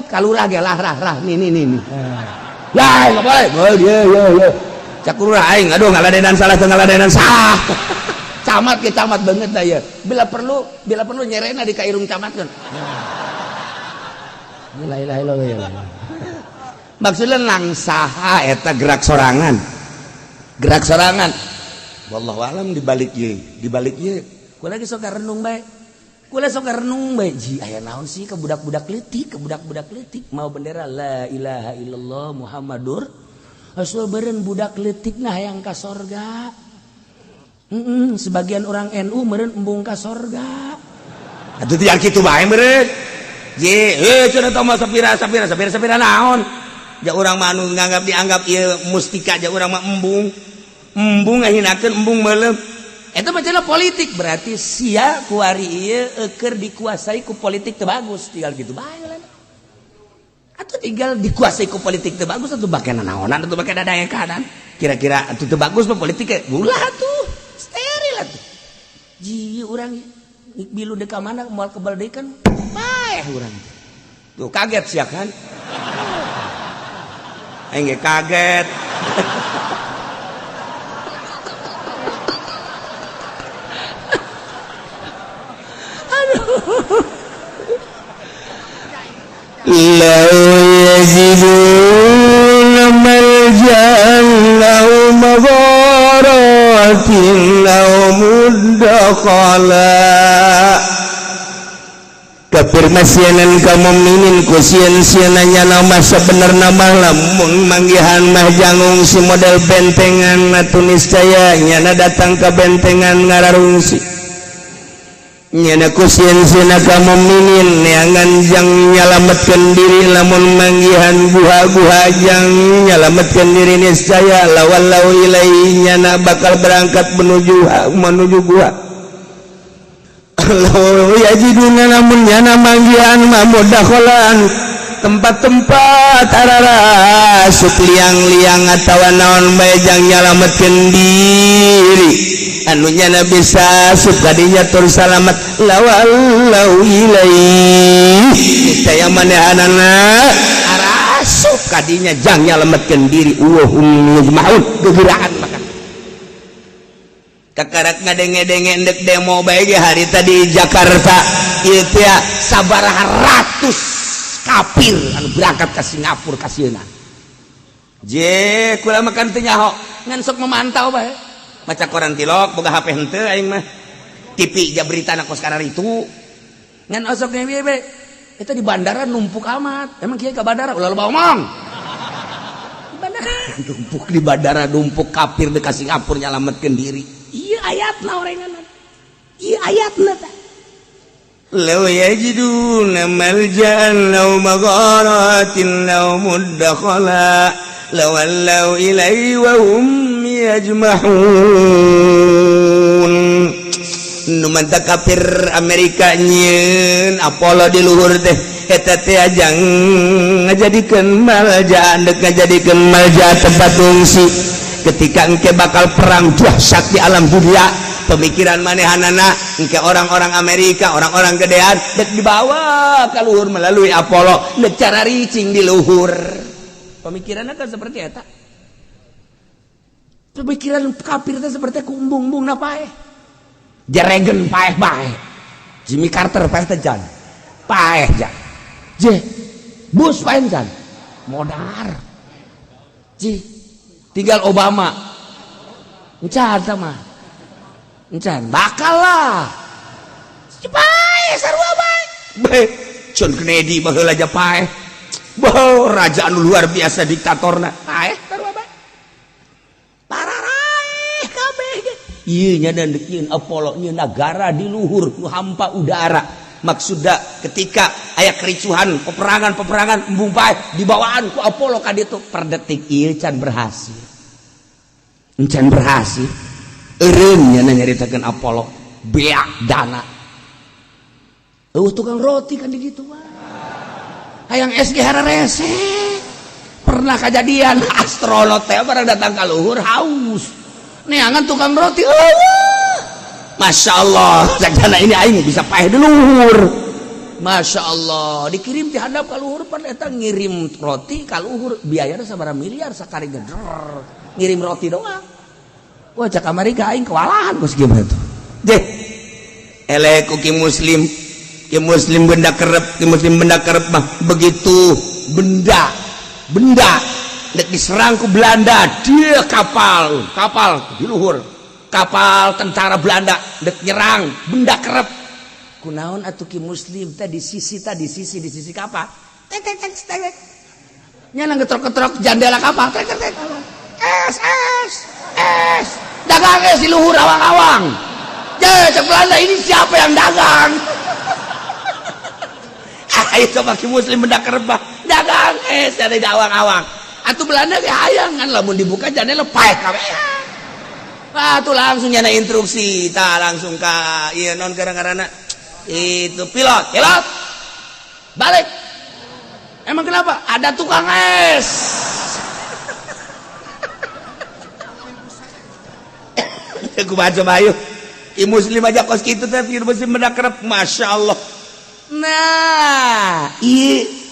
kalurah ge lah rah nih lah enggak boleh ya cak urang aing aduh ngaladenan salah teu ngaladenan sah camat ge camat banget da ya bila perlu nyerena di kairung camatkeun la ilaha illallah maksudna nang saha eta gerak sorangan wallahu alam dibalik ieu kula ge sok renung bae ji aya naon sih ke budak-budak leutik mau bendera la ilaha illallah Muhammadur Rasul beureun budak leutik nah hayang ka sorga sebagian orang NU meureun embung ka sorga atuh teh kitu bae meureun je cenah tah mah sapira naon ja urang mah anu dianggap ieu mustika ja urang mah embung ngahinakeun embung meuleuh eta mah cenah politik berarti sia kuari ieu keur dikuasai ku politik teu bagus tinggal kitu bae lah atuh tinggal dikuasai ku politik teu bagus atuh bakena naonan atuh bakena daya kanan kira-kira atuh teu bagus mah politik ge ulah atuh steril atuh ji urang bilu deka mana moal kebaldekan bae urang tuh kaget sia kan aing ge kaget la yajiduna malja'an aw magharatin aw mudakhala kafirmasianan kaum mukminin ku sieun-sieunna nyana masa bener mah lamun manggihan mah jangung si model bentengan tunis caya nyana datang ke bentengan ngararungsi nyana ku sieun-sieunna kaum mukminin neangan jang nyalametkeun diri lamun manggihan guha-guha jang nyalametkeun diri niscaya lawallau ilaihi nyana bakal berangkat menuju guha Allah yajiduna namun nyana manggihan mamudakholan tempat-tempat ararasuk liang-liang atawa naon bae jang nyalametkeun diri anu nyana bisa asup kadinya tur salamet lawallau ilaihi taya manehanana arasup kadinya jang nyalametkeun diri hum yajmaun gegerahan maka kakarak ngadenge-denge endek demo bae ge harita di Jakarta ieu teh sabaraha ratus kafir anu berangkat ka Singapura ka sieuna je kula makan teu nyaho ngan sok memantau bae Baca koran tilok boga HP henteu aing mah. TV ja berita na kos karar itu. Ngan osoknya be. Eta di bandara numpuk amat. Emang kieu ka bandara ulah loba omong. Di bandara numpuk di bandara numpuk kafir deuk ka Singapura nyalametkeun diri. Ieu ayatna orengan. Ieu ayatna tah. Law yajiduna malja'an law magharatin law muddakhala lawallaw ilaihi wa hum yajmahun. Nu manta kafir Amerika nyeun Apollo di luhur teh eta teh ajang ngajadikeun malja deuk ngajadikeun malja tempat ngungsi ketika engke bakal perang dahsyat di alam dunia. Pemikiran manehanana engke orang-orang Amerika, orang-orang gedean dek dibawa ke luhur melalui Apollo, dek cara ricing di luhur. Pemikirannya kan seperti eta. Pemikiran kafir itu seperti kumbung-bung na paeh. Jeregen paeh bae. Jimmy Carter paeh teh jan. Paeh jan. Bush paeh jan. Modar. Tinggal Obama. Encan sama. Encan bakal lah. Paeh sarua bae. John Kennedy baheula aja paeh. Raja anu luar biasa diktatorna. Paeh sarua bae. Pararaeh kabeh. Ieu nya dan deukeun Apollo nya negara di luhur nu hampa udara. Maksudna ketika aya kericuhan, peperangan embung paeh dibawaan ku Apollo ka ditu per detik ieu can berhasil. Encan berhasil. Eureun nya nyaritakeun Apollo beak dana. Tukang roti kan di ditu mah. Hayang SG hararese. Pernah kejadian astronot teh barang datang ka luhur haus. Neangan tukang roti. Masya Allah, sakjana ini aing bisa paeh di luhur. Masya Allah, dikirim di handap ka luhur pan eta ngirim roti ka luhur biayana sabaraha miliar sakari geder. Ngirim roti doang. Wah, cak Amerika aing kewalahan bos gimana tuh. Elek ki muslim benda kerep, mah begitu benda dek diserang ku Belanda, dia kapal di luhur. Kapal tentara Belanda dek nyerang benda kerep. Kunaon atuh ki muslim teh di sisi kapal. Tek. Nya ngetrok-ketrok jendela kapal. Tek. Es dagang es di luhur awang-awang. Cek Belanda ini siapa yang dagang? Ayo coba ki muslim benda kerebah dagang es dari awang-awang. Atuh Belanda ge hayang kan lamun dibuka jendela paeh kabeh. Atuh langsung nyana instruksi tah langsung ka ieu non gara-garana itu pilot balik. Emang kenapa? Ada tukang es. Aku baca bayu i muslim aja kos kitu teh muslim benda kerep Masya Allah. Nah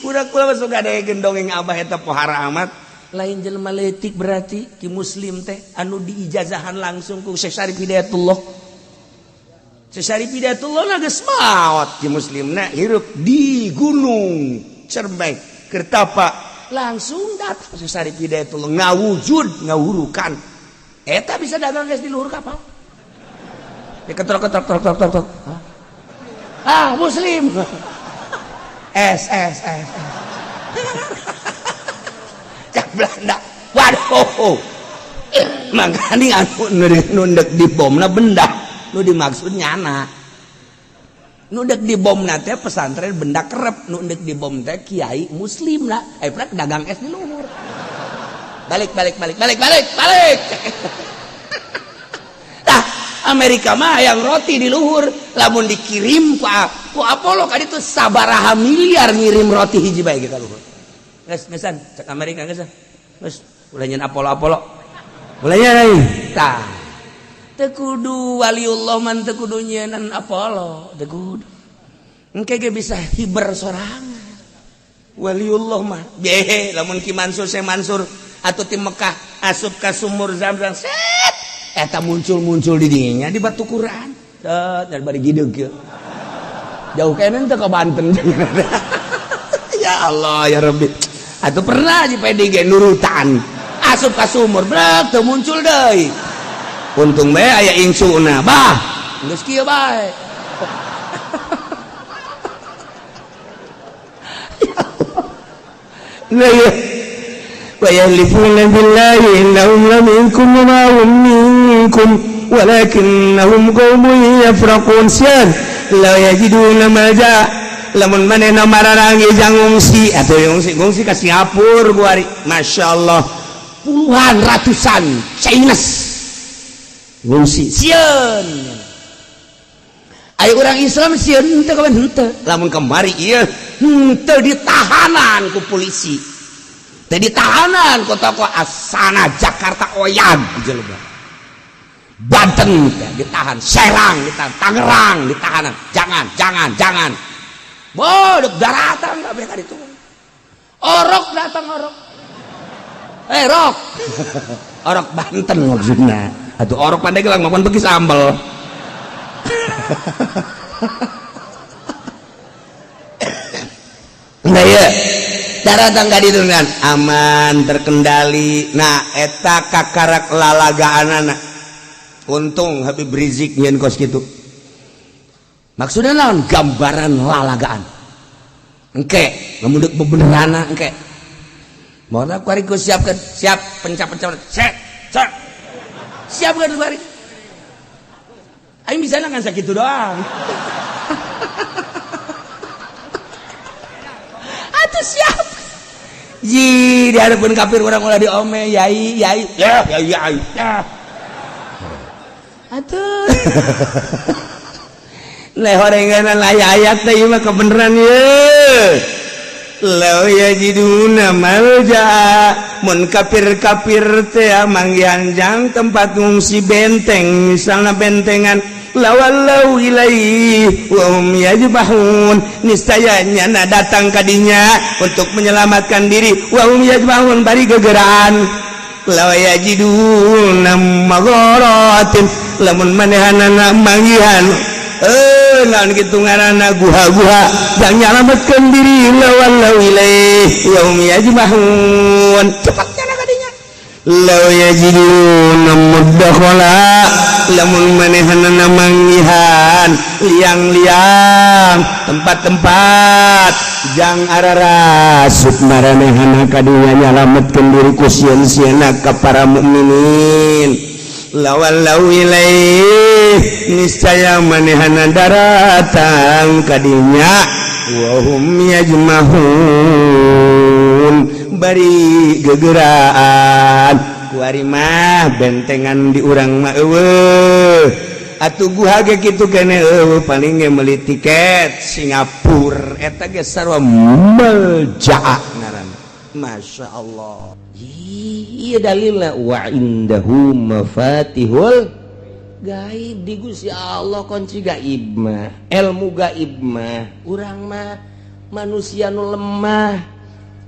udah kula masuk ada gendongeng abah eta pohara amat lain jelema leutik berarti ki muslim teh anu diijazahan langsung ku Syekh Syarif Hidayatullah. Syekh Syarif Hidayatullah geus maot ki muslimna hirup di gunung Cermai Kertapa langsung datang Syekh Syarif Hidayatullah ngawujud ngawurukan eta bisa dagang guys di luhur kapal. Diketrok. Muslim. Es. Cak Belanda. Waduh. Mangkani anu nundek di bomna benda. Nu dimaksud nyana. Nundek di bomna teh pesantren benda kerep. Nundek di bom teh kiai muslim lah. Prak dagang es di luhur. Balik. Nah, Amerika mah yang roti di luhur, lamun dikirim ku Apollo kan itu sabaraha miliar ngirim roti hiji bae ka luhur. Gesan, cek Amerika gesan. Geus ulah nyeun Apollo. Ulah nyeun. Tah. Teu kudu waliullah man teu kudu nyeunan Apollo, teu kudu. Engke ge bisa hiber sorangan. Waliullah mah behe lamun Ki Mansur Syekh Mansur atau tim Mekah asup ka sumur Zam-Zam set eta muncul di dinya di batu Quran dan bari gideug kieu jauh kene teh ka Banten. Ya Allah ya Rabbi atuh pernah di PDG nurutan asup ka sumur brek teu muncul deui untung bae aya insuna bah geus kieu bae nah ya wa yahlifuna billahi innahum laminkum wa ma hum minkum walakinnahum qaumun yafraqun sian la yajiduna maja lamun manehna mararangi jangungsi atau ngungsi ka Singapura guari masyaallah puluhan ratusan Chinese ngungsi sieun aya urang Islam sieun henteu kawan henteu lamun kemari ieu henteu ditahanan ku polisi teu ditahanan ku toko asana Jakarta oyag jelema Banten ditahan Serang ditahan Tangerang ditahanan jangan bodok daratan kabeh ka ditu orok datang orok rok orok Banten maksudna atuh orok pandai gelang makan bagi sambal nah ya daratan ka ditu kan aman terkendali nah eta kakarak lalagaanana untung Habib Rizik nyen kos kitu maksudnya naon gambaran lalagaan engke lamun deuk bebenerana engke mohon kuari ku siapkeun siap pencap-pencap siapkeun kuari aing bisa kan sakitu doang atuh siap ji dihadapkeun kafir urang ulah diome yai ya atuh leh horenganan ayat teh mah kebenaran ye law yajiduna malja mun kafir teh manggihan jang tempat ngungsi benteng misalna bentengan lawallau ilaihi wa hum yajbahun niscaya nyana datang kadinya untuk menyelamatkan diri wa hum yajbahun bari gegeran law yajiduna magharatin lamun manehanana manggihan naon kitu ngaranna guha-guha jang nyalametkeun diri lawallau ilaihi wa hum yajbahun cepat nyana kadinya law yajiduna mudakhala lamun manehanana manggihan liang-liang tempat-tempat jang ararasuk maranehana kadinya nyalametkeun diri ku sieun-sieunna ka para mukminin lawallau ilaihi niscaya manehana datang kadinya wa hum yajmahun bari gegeraan kuari mah bentengan di urang mah eueuh atuh guha ge kitu keneh eueuh paling ge meuli tiket Singapura eta ge sarua meljaa ngaranna masyaallah iya dalilna wa indahu mafatihul gaib di Gusti Allah kunci gaib mah ilmu gaib mah urang mah manusia nu lemah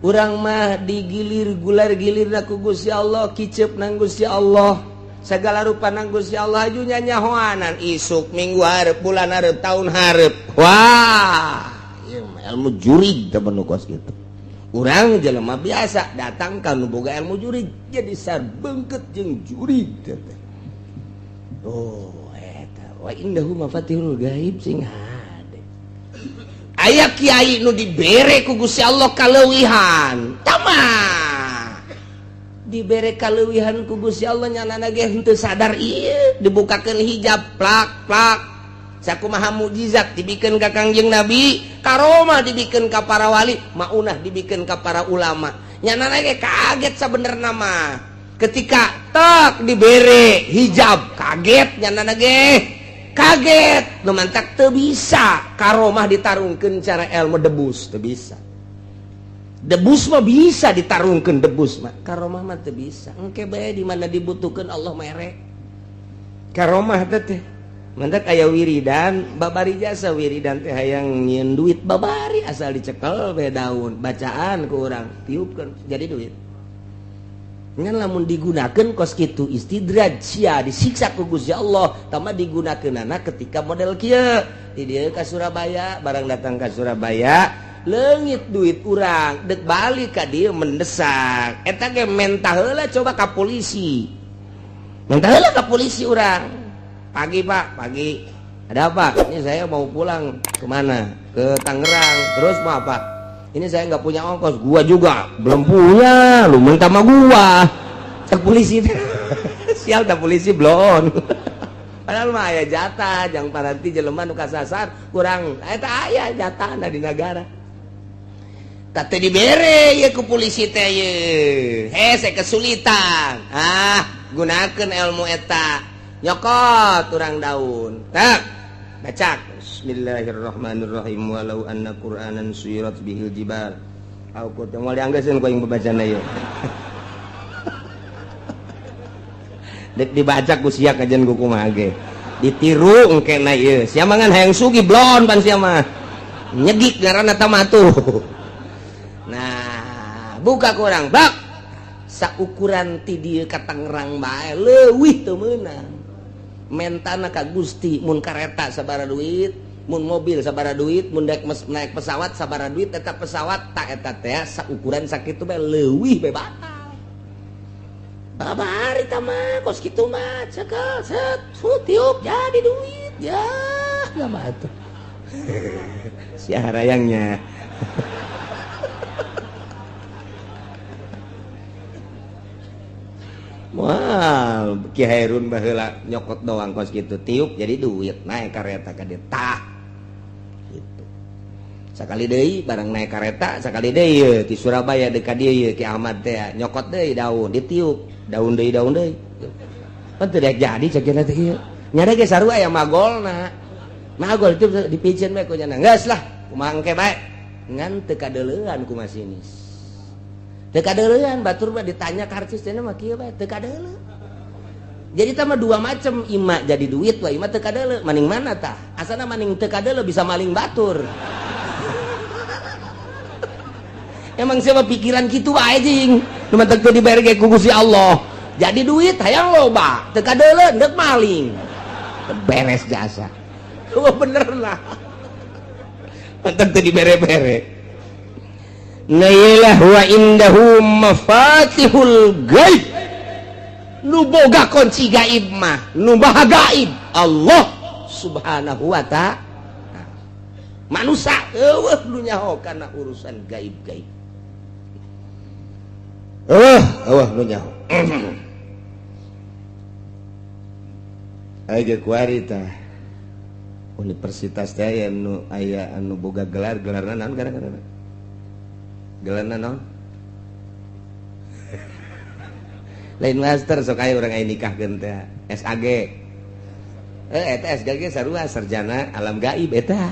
urang mah digilir gular-gilirna ku Gusti Allah kicep nang Gusti Allah sagala rupa nang Gusti Allah ajunya nyahoanan isuk minggu hareup bulan hareup tahun hareup wah ieu ilmu jurig teh nu kos kitu urang jelema biasa datang ka nu boga ilmu jurig jadi sarbeungkeut jeung jurig teh oh eta wa indahu mafatihul gaib sing hade aya kiai nu dibere ku Gusti Allah kaleuwihan tamah dibere kaleuwihan ku Gusti Allah nyanana ge henteu sadar ieu dibukakeun hijab plak sakumaha mukjizat dibikeun ka Kangjeng Nabi karomah dibikeun ka para wali maunah dibikeun ka para ulama nyanana ge kaget sabenerna mah ketika tek dibere hijab kaget nyanana ge kaget nu mantak teu bisa karomah ditarungkeun cara ilmu debus teu bisa debus mah bisa ditarungkeun debus mah karomah mah teu bisa engke bae di mana dibutuhkeun Allah mere karomah teh mantak aya wiridan babari jasa wiridan teh hayang nyieun duit babari asal dicekel bae daun bacaan ku urang tiupkeun jadi duit ngan lamun digunakeun kos kitu istidraj sia disiksa ku Gusti Allah tama digunakeunana ketika model kieu di dieu ka Surabaya barang datang ka Surabaya leungit duit urang deuk balik ka dieu mendesak eta ge mentah heula coba ka polisi Mentahlah ke polisi orang. Pagi Pak, pagi. Ada apa? Ini saya mau pulang kemana? Ke Tangerang. Terus mau apa? Ini saya nggak punya ongkos. Gua juga belum punya. Lu minta sama gua. Cek polisi. Sial tak polisi belum. Padahal mah aya jatah, jangan paranti jelema nu kasasar kurang. Eta aya jatah di negara. Tante dibere ya ke polisi teh ye. Saya kesulitan. Gunakan ilmu eta. Nyokot urang daun. Tak. Baca. Bismillahirrahmanirrahim. Walau anna Qur'anan suyirat bihil jibal. Aku teh moal dianggeuskeun ku aing babacana ieu. Dek dibaca ku sia kajian ku kumaha ge. Ditiru engkena ieu. Sia mah ngan hayang sugih blon pan sia mah. Nyegik ngaranna tamatu. Nah, buka kurang bak. Saukuran ti dieu ka Tangerang bae leuwih teu meunang. Mentana ka Gusti mun kareta sabaraha duit, mun mobil sabaraha duit, mun naik pesawat sabaraha duit, eta pesawat tak eta teh saukuran sakitu bae leuwih bae batal. Babari mah kos kitu mah cekel set tiup jadi duit ya mah atuh. Si harayangnya. Wah, Ki Hairun baheula nyokot doang kos kitu tiup jadi duit naik kareta ka dieu tah. Gitu. Sakali deui barang naik kareta sakali deui ti Surabaya deui ka dieu Ki Ahmad teh nyokot deui daun ditiup daun deui pan teu daek jadi cekeuna teh ieu nyada ge sarua aya magolna magol itu dipicieun bae ku cenah geus lah kumaha engke bae ngan teu kadeuleuan ku masinis teu kadeuleuan batur mah ditanya ka artis teh mah kieu bae teu kadeuleu jadi tah mah dua macem ima jadi duit wa ima teu kadeuleu maning mana tah asana maning teu kadeuleu bisa maling batur. Emang siapa pikiran gitu wae jing nu mah teu dibere ge ku Gusti Allah jadi duit hayang loba teu kadeuleu deuk maling beres jasa. Oh bener lah mantep teu dibere-bere. Nailah wa indahu mafatihul gaib nu boga kunci gaib mah nu maha gaib Allah subhanahu wa ta'ala. Manusia eueuh nu nyaho kana urusan gaib-gaib nu nyaho. Aya kuari tah universitas teh aya anu boga gelarna naon gara-gara gelarna naon? Lain master sok aya urang aya nikahkeun teh SAG. Eta SAG sarua sarjana alam gaib eta.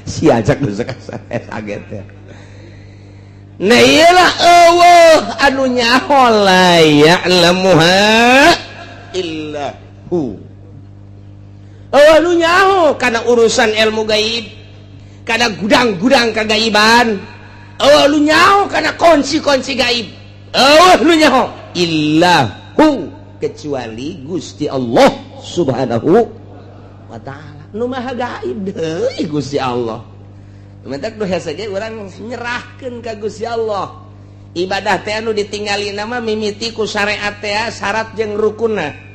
Si ajak nu SAG teh. Nah iyalah eueuh anu nyaho la ya'lamuha illahu. Anu nyaho karena urusan ilmu gaib karena gudang-gudang kegaiban lu nyaho karena kunci-kunci gaib lu nyaho illahu kecuali Gusti Allah subhanahu wa ta'ala nu maha gaib deui Gusti Allah mentak nu hese ge urang nyerahkeun ka Gusti Allah ibadah teh anu ditinggalina mah mimiti ku syariat teh syarat jeung rukunna.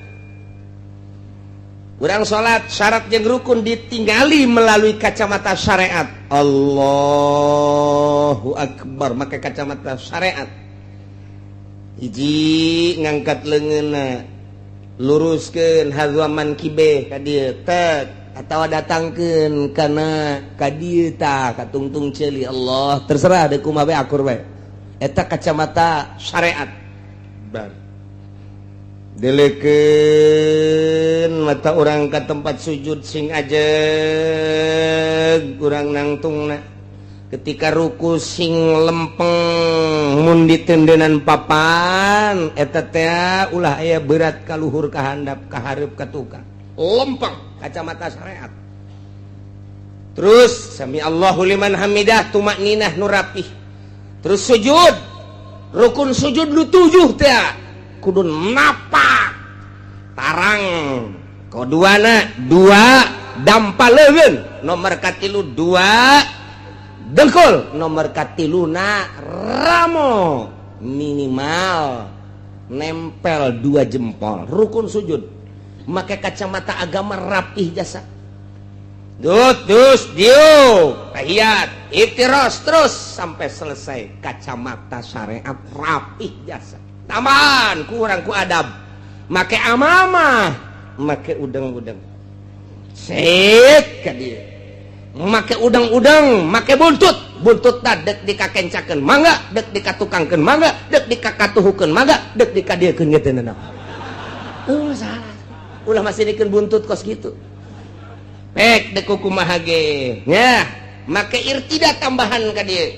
Urang salat syarat jeung rukun ditinggali melalui kacamata syariat. Allahu akbar make kacamata syariat. Hiji ngangkat leungeunna, luruskeun hadwa mankibe ka dieu tek atawa datangkeun kana ka dieu tah ka tungtung ceuli Allah terserah deuk kumaha bae akur bae. Eta kacamata syariat. Bar delekeun mata orang ke tempat sujud sing ajeg urang nangtungna ketika ruku sing lempeng mun ditendeunan papan eta teh ulah aya berat ka luhur ka handap ka hareup ka tukang lempeng kacamata syariat. Terus sami Allahu liman hamidah tumakninah nu rapih. Terus sujud rukun sujud lu 7 teh kudu napak tarang koduana 2 dampaleun nomor katilu 2 dengkul nomor katiluna ramo minimal nempel 2 jempol rukun sujud make kacamata agama rapih jasa dus diuk tahiyat iftiros terus sampai selesai kacamata syariat rapih jasa tambahan kurang ku adab make amamah make udang-udang sik ka dieu make udang-udang make buntut dek dikakencakeun mangga dek dikatukangkeun mangga dek dikakatuhukeun mangga dek dikadiekeun ge teu naon salah ulah masih dikeun buntut kos gitu pek dek kumaha ge nya make irtida tambahan ka dieu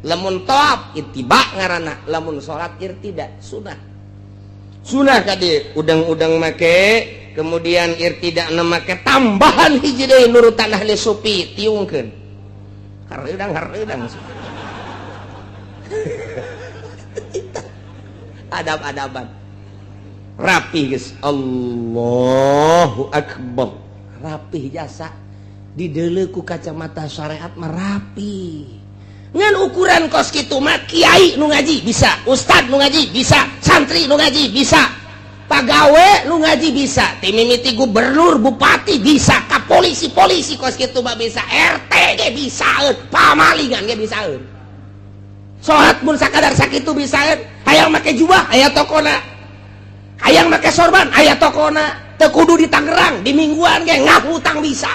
lamun tawaf ittiba ngaranna lamun salat irtida sunah ka dieu udang-udang make kemudian irtida na make tambahan hiji deui nurutan ahli sufi tiungkeun hareudang adab-adaban rapih geus Allahu akbar rapih jasa dideuleu ku kacamata syariat mah rapih ngan ukuran kos kitu mah kiai nu ngaji bisa ustad nu ngaji bisa santri nu ngaji bisa pagawe nu ngaji bisa timimiti gubernur bupati bisa ka polisi kos kitu mah bisa RT ge bisa pamalingan ge bisa salat mun sakadar sakitu bisa hayang make jubah aya tokona hayang make sorban aya tokona teu kudu di Tangerang di mingguan ge ngahutang bisa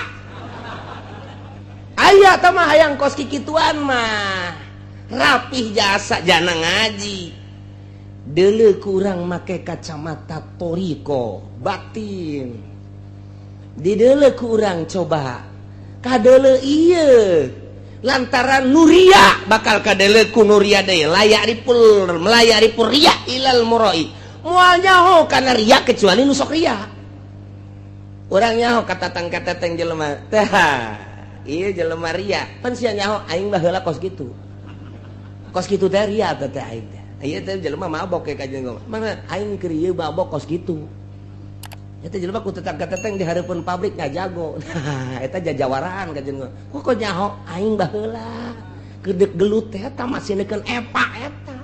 aya tah mah hayang kos kikituan mah rapih jasa jana ngaji deuleu kurang make kacamata toriko batin dideuleu kurang coba kadeuleu ieu lantaran nuria bakal kadeuleu ku nuria deui melayari pur ria ilal murai moal nyaho kana ria kecuali nu sok ria urang nyaho katatang jelema tah ieu jelema ria pan sia nyaho aing mah heula kos kitu teh ria teh aing teh ieu teh jelema mabok ke kajen ngomong mana aing keur ieu mabok kos kitu eta jelema ku tetang-tetang di hareupeun pabrik ngajago nah eta jajawaran kajen ngomong kok nyaho aing baheula kedek gelut teh eta masih neukeun epa eta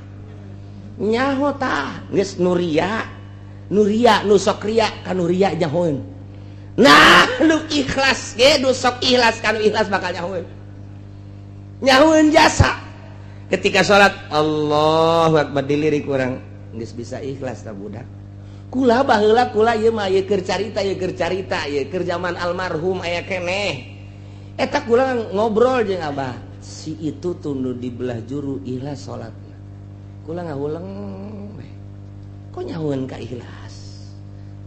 nyaho tah geus nuria nu sok ria ka nuria nyahoeun nah lu ikhlas ge nu sok ikhlas ka nu ikhlas bakal nyahoeun jasa ketika sholat Allahu Akbar dilirik kurang geus bisa ikhlas tah budak kula baheula kula ieu mah ieu keur carita ieu keur zaman almarhum aya keneh eta kula ngobrol jeung abah si itu tunu di belah juru ikhlas salatna kula ngahuleng kok nyahoeun ka ikhlas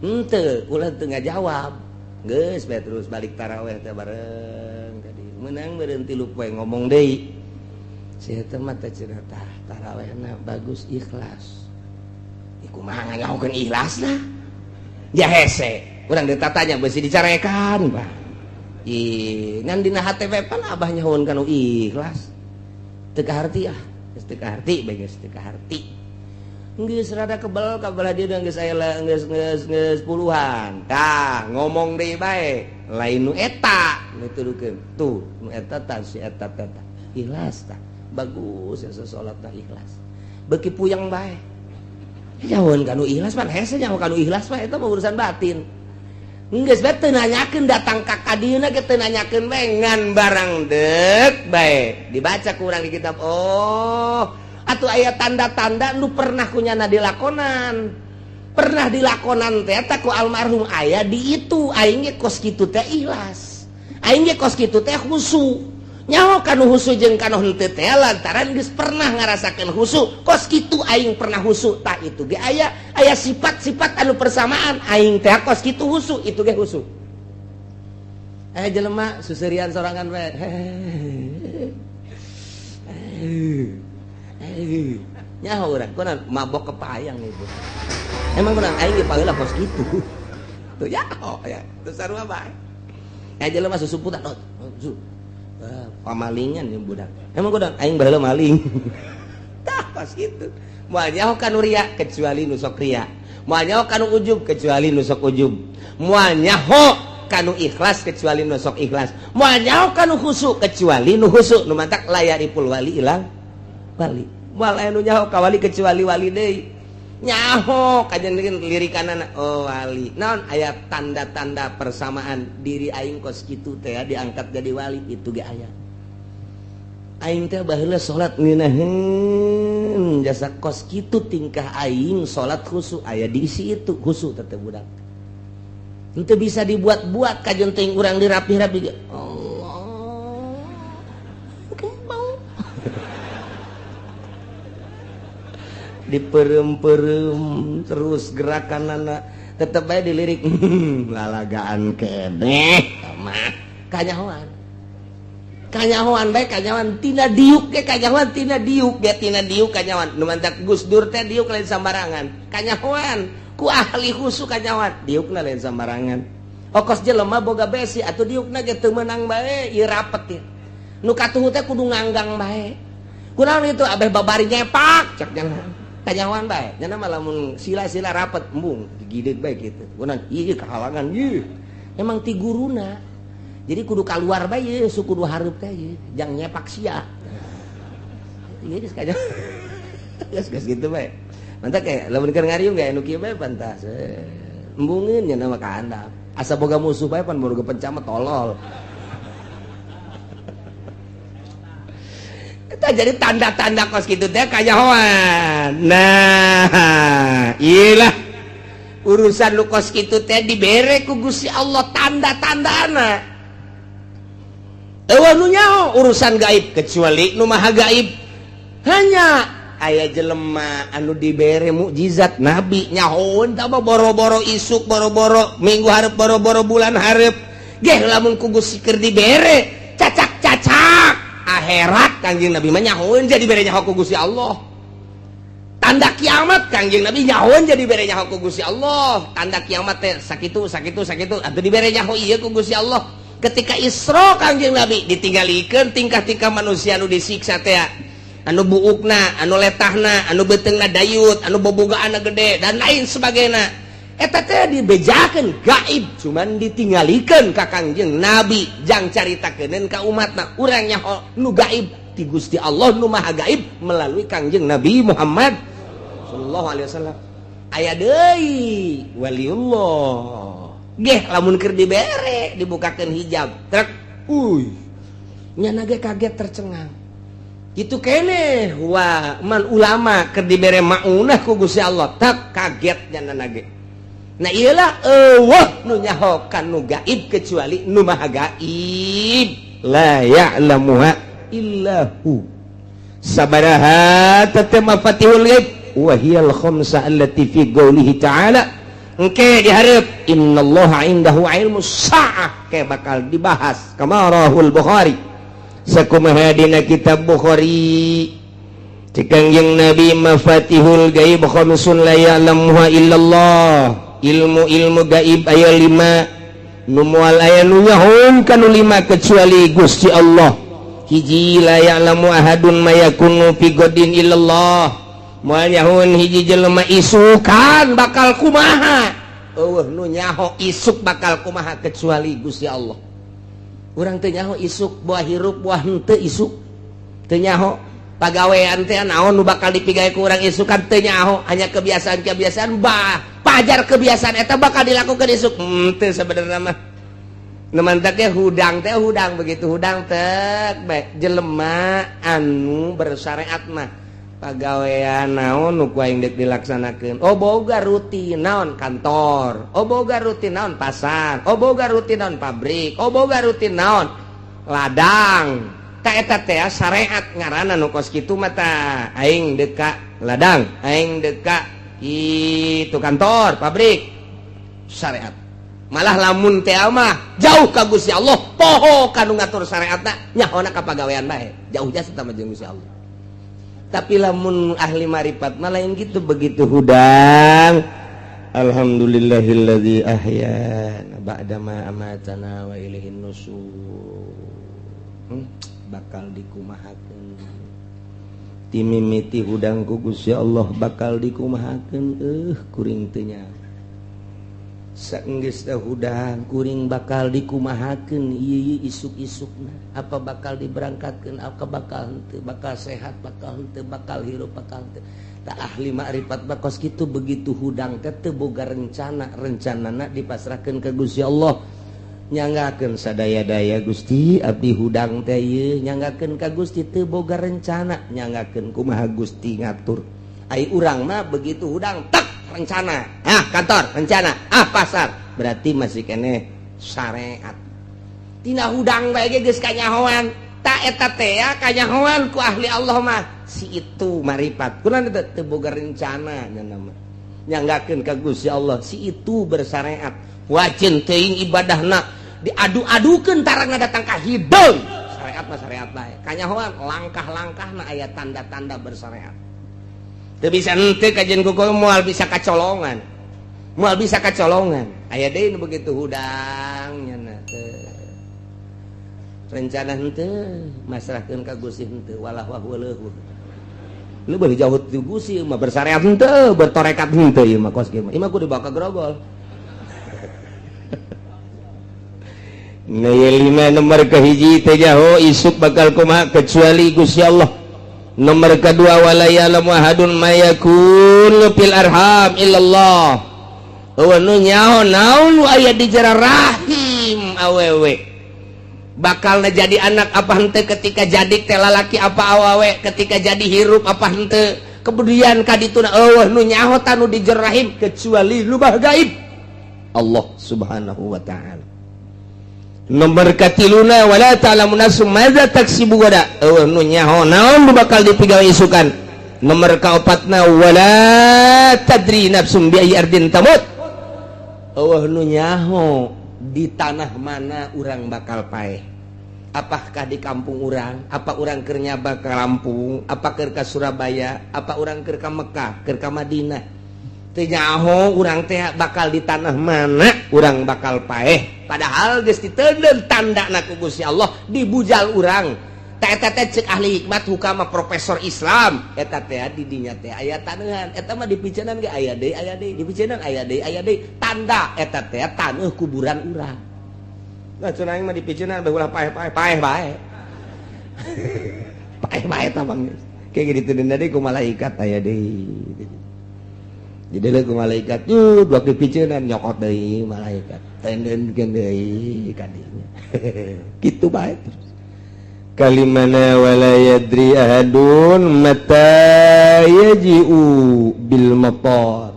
henteu kula teu ngajawab geus bae terus balik tarawih teh bareng tadi meunang beureun 3 poe ngomong deui si eta mah teh cenah tah tarawihna bagus ikhlas kumaha ngajahokeun ikhlasna ja hese urang ditatanya beusi dicarekan bah ngan dina HTP pan abah nyahoeun kana ikhlas teu kaharti geus teu kaharti bae geus teu kaharti geus rada kebal kabelah dia geus aya geus puluhan tah ngomong deui bae lain nu eta nu tudukeun tuh nu eta tah si eta teh ikhlas tah bagus ya salatna ikhlas beuki puyeng bae nyahoeun kanu ikhlas pan hese nyaho kanu ikhlas mah eta mah urusan batin geus bae teu nanyakeun datang ka kadieuna ge teu nanyakeun bae ngan barang deuk bae dibaca ku urang di kitab oh atuh aya tanda-tanda nu pernah kunyana dilakonan teh eta ku almarhum aya di itu aing ge kos kitu teh ikhlas aing ge kos kitu teh khusyuk nyaho kanu khusyuk jeung kanu henteu teh lantaran geus pernah ngarasakeun khusyuk kos kitu aing pernah khusyuk tah itu ge aya sifat-sifat anu persamaan aing teh kos kitu khusyuk itu ge khusyuk jelema suserian sorangan bae nyaho urang kunaon mabok kepayang ibu emang kunaon aing ge paheula kos kitu tuh nyaho ya teu sarua bae jelema susuputan pamalingan ya budak emang kunaon aing baheula maling tah pas kitu moal nyaho kanu ria kecuali nu sok ria moal nyaho kanu ujub kecuali nu sok ujub moal nyaho kanu ikhlas kecuali nu sok ikhlas moal nyaho kanu khusyuk kecuali nu khusyuk nu mantak layaripul wali ilang wali wal anu nyaho kawali kecuali wali deui nyaho kajen lirikanana oh wali naon aya tanda-tanda persamaan diri aing kos kitu teh diangkat jadi wali itu ge aya aing teh baheula salat ngeunaheun jasa kos kitu tingkah aing salat khusyuk aya di isi itu khusyuk teh budak henteu bisa dibuat-buat kajen teuing urang dirapih-rapih ge diperem-perem terus gerakan anak tetep aja dilirik lalagaan keneh mah kanyahoan baik kanyahoan tina diuk ge kanyahoan tina diuk kanyahoan nu mantak Gus Dur teh diuk lain sambarangan kanyahoan ku ahli khusyuk kanyahoan diukna lain sambarangan okos jelema boga besi atuh diukna ge teu meunang bae ieu rapet ieu nu katuhu teh kudu nganggang bae kunaon itu abeh babari nyepak cek jangan kanyawan bae nya mah lamun sila-sila rapet embung digideg bae kitu kunaon ieu kehalangan ieu emang ti guruna jadi kudu kaluar bae ieu kudu hareup teh ieu jang nyepak sia ieu geus kanya geus kitu bae mantap kayak lamun keur ngariung ge anu kieu bae pantas embungeun nya mah kahandap asa boga musuh bae pan boga pencama tolol jadi tanda-tanda kos gitu teh kanyahoan nah iyalah urusan lu kos gitu teh dibere ku Gusti Allah tanda-tandana eueuh nu nyaho urusan gaib kecuali nu maha gaib hanya aya jelema anu dibere mukjizat nabi nyahoeun tah boro-boro isuk boro-boro minggu hareup boro-boro bulan hareup geh lamun ku Gusti keur dibere cacak-cacak akhirat Kangjeng Nabi mah nyahoeun jadi bere nyaho ku Gusti Allah tanda kiamat Kangjeng Nabi nyahoeun jadi bere nyaho ku Gusti Allah tanda kiamat teh sakitu atuh dibere nyaho ieu ku Gusti Allah ketika Isra Kangjeng Nabi ditinggalikeun tingkah-tingkah manusia anu disiksa teh anu buukna anu letahna anu beteungna dayut anu bobogaana gede dan lain sebagainya eta teh dibejakeun gaib cuman ditinggalikeun ka Kangjeng Nabi jang caritakeun ka umatna urang nyaho nu gaib ti Gusti Allah nu maha gaib melalui Kangjeng Nabi Muhammad sallallahu alaihi wasallam aya deui waliullah geh lamun keur dibere dibukakeun hijab trek nya ge kaget tercengang gitu keneh wah man ulama keur dibere maunah ku Gusti Allah tak kaget nya ge nah iyalah nu nyaho kanu gaib kecuali nu maha gaib la ya'lamuha illahu sabaraha tatama fatihul ghaib wa hiyal khamsa allati fi qoulihi ta'ala engke dihareup innallaha indahu ilmus sa'ah ke bakal dibahas kama rahul Bukhari sakumaha dina kitab Bukhari Kangjeng Nabi mafatihul ghaib khamsun la ya'lamuha illallah ilmu gaib aya 5 nu moal aya nu nyahoeun kanu 5 kecuali Gusti Allah hiji la ya'lamu ahadun ma yakunu fi godin illallah moal nyahoeun hiji jelema isukan bakal kumaha eueuh nu nyaho isuk bakal kumaha kecuali Gusti Allah urang teu nyaho isuk buah hirup buah henteu isuk teu nyaho pagawean teh naon nu bakal dipigawe ku urang isukan teu nyaho hanya kebiasaan pajar kebiasaan eta bakal dilakukan isuk teu sabenerna mah nu mantak ge hudang begitu hudang teh bae jelema anu bersyariat mah pagawean naon nu ku aing deuk dilaksanakeun boga rutin naon kantor boga rutin naon pasar boga rutin naon pabrik boga rutin naon ladang ta eta teh syariat ngaranna nu kos kitu mah tah aing deka ladang aing deka itu kantor pabrik syariat malah lamun teh mah jauh ka Gusti Allah poho kanu ngatur syariatna nyahona ka pagawean bae jauh jasa sama jeung Gusti Allah tapi lamun ahli marifat mah lain gitu begitu hudang alhamdulillahilladzi ahyana ba'da ma amatana wa ilaihin nusyur bakal dikumahakeun timimiti hudang ku Gusti Allah bakal dikumahakeun kuring teu nya saenggeus hudang kuring bakal dikumahakeun ieu isuk-isukna apa bakal diberangkatkeun apa bakal henteu bakal sehat bakal henteu bakal hirup bakal henteu tak ahli makrifat bakos kitu begitu hudang teh teu boga rencanana dipasrahkeun ka Gusti Allah nyanggakeun sadaya-daya Gusti abdi hudang teh ieu nyanggakeun ka Gusti teu boga rencana nyanggakeun kumaha Gusti ngatur ai urang mah begitu hudang tak rencana kantor rencana pasar berarti masih kene syariat tina hudang bae ge geus kanyahoan tak eta teh ya kanyahoan ku ahli Allah mah si itu marifat kunaon teu boga rencana nyanggakeun ka Gusti Allah si itu bersyariat wajin teuing ibadahna diadu-adukeun tarangna datang ka hideung syariat mah syariat bae kanyahoan langkah-langkahna aya tanda-tanda bersyariat teu bisa henteu kajian kuku moal bisa kacolongan aya deui nu begitu hudang nyana rencana henteu masrahkeun ka Gusti henteu walah wahwaleuh lu beuh jauh ti Gusti mah bersyariat henteu bertorekat henteu ieu mah kos kieu mah kudu dibawa ka grogol Naya 5 nomor kahiji teh jaho isuk bakal kumaha kecuali Gusti Allah. Nomor kedua wala ya'lamu ahadun mayakun fil arham illallah. Nu nyaho naon aya di jara rahim awewe. Bakal jadi anak apa henteu ketika jadi teh lalaki apa awewe ketika jadi hirup apa henteu. Kemudian kadituna eueuh nu nyaho tanu di jara rahim kecuali nu bah gaib. Allah Subhanahu wa taala. Nomor katiluna wala ta'lamu nafsum madza taksibu gada nu nyaho naon bakal dipigawe isukan. Nomor kaopatna wala tadri nafsum bi ayyi ardin tamut nu nyaho di tanah mana urang bakal paeh, apakah di kampung urang, apa urang keur nyaba ka Lampung, apa keur ka Surabaya, apa urang keur ka Mekah, keur ka Madinah. Teu nyaho urang teh bakal di tanah mana urang bakal paeh, padahal geus diteuleun tandana ku Gusti Allah di bujal urang. Ta eta teh ceuk ahli hikmat hukama profesor Islam eta teh di dinya teh aya taneuhan eta mah dipiceunan ge aya deui dipiceunan aya deui tanda eta teh taneuh kuburan urang. Nah cenah aing mah dipiceunan bae ulah paeh bae paeh bae ta bang kayak gitu deui ku malaikat aya deui. Jadi ku malaikat tuh dua dipiceunan nyokot deui malaikat tendeunkeun deui ka dinya. Kitu bae terus. Kalimana wala yadri ahadun mata yaji'u bil matar.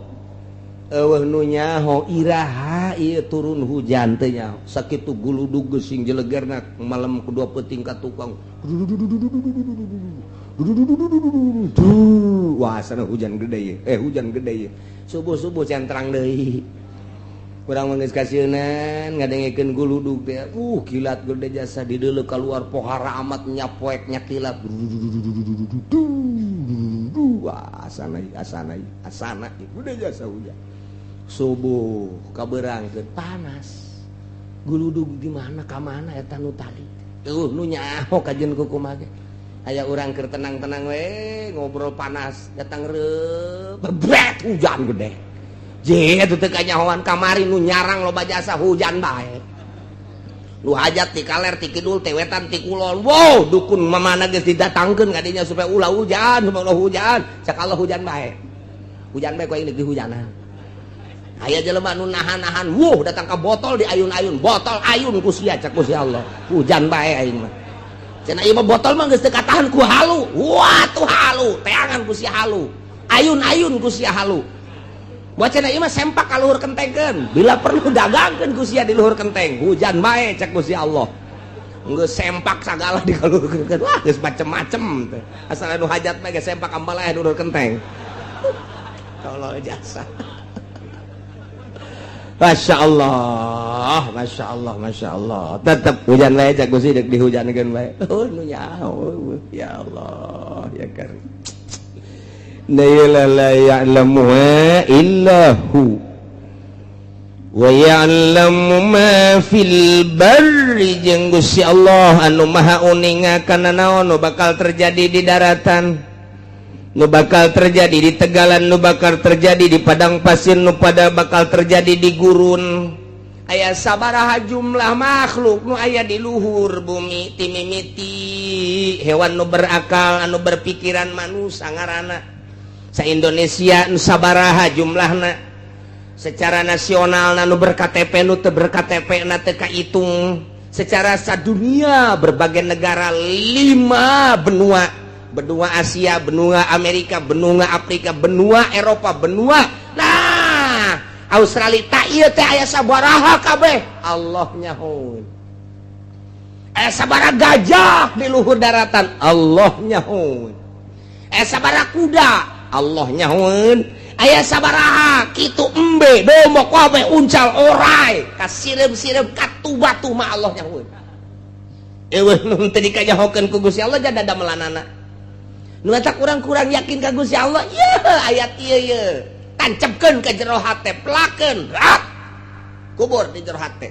Eueuh nu nyaho iraha ieu turun hujan teh nyaho. Sakitu guludug geusing jelegerna malam kedua peuting ka tukang. Wah sana hujan gede ye. Hujan gede ye. Subuh-subuh centrang deui. Kurang manggeus kasieunnan ngadengekeun guludug teh. Kilat gede jasa di deuleu keluar pohara amat nyapoek nyakilat. Wah asana gede jasa hujan. Subuh kabeurangkeun panas. Guludug di mana ka mana eta nu tadi. Nu nyaho kajeun ku kumaha ge. Aya urang keur tenang-tenang we ngobrol panas datang bebret hujan gede. Je atuh teu kanyahoan kamari nu nyarang loba jasa hujan bae. Lu hajat ti kaler ti kidul ti wetan ti kulon. Wow, dukun mamana geus didatangkeun ka dinya supaya ulah hujan, supaya ulah hujan. Cak Allah hujan bae. Hujan bae ku aing di hujanan. Aya jelema nu nahan-nahan, datang ka botol di ayun-ayun. Botol ayun ku sia cak ku si Allah. Hujan bae aing mah. Cenah ieu mah botol mah geus teu katahan ku halu. Wah, tuh halu, teangan ku sia halu. Ayun-ayun ku sia halu. Wacana ieu mah sempak ka luhur kentengkeun. Bila perlu dagangkeun ku sia di luhur kenteng. Hujan bae cek ku sia Allah. Geus sempak sagala di kaluhurkeun. Wah, geus macem-macem teh. Asal anu hajat mah geus sempak ambal aya di luhur kenteng. Kalau jasa. Masya Allah, Masya Allah, Masya Allah. Tetap hujan bae cek ku sia dihujankeun bae. Nu nyaho ya Allah ya Karim. La ya'lamuha illahu wa ya'lamu ma fil barri jeung Gusti Allah anu maha uningakeun naon nu bakal terjadi di daratan nu bakal terjadi di Tegalan, nu bakal terjadi di padang pasir, nu pada bakal terjadi di gurun. Aya sabaraha jumlah makhluk nu aya di luhur bumi ti mimiti hewan nu berakal anu berpikiran manusia ngaranna sa Indonesia nu sabaraha jumlahna secara nasional nu berKTP nu teu berKTP na teu kahitung secara sadunia berbagai negara 5 benua Asia, benua Amerika, benua Afrika, benua Eropa, benua Australia tak ieu teh aya sabaraha kabeh Allah nyahoun. Aya sabaraha gajah di luhur daratan Allah nyahoun. Aya sabaraha kuda Allah nyahoun. Aya sabaraha kitu embe domba kabeh uncal orai kasirem-sirem katu-batu mah Allah nyahoun. Eueuh nu teu dikajahokeun ku Gusti Allah jada damelanana. Nu eta kurang-kurang yakin ka Gusti Allah ieu ayat ieu ye. Tancepkeun ke jero hate pelakeun rak kubur di jero hate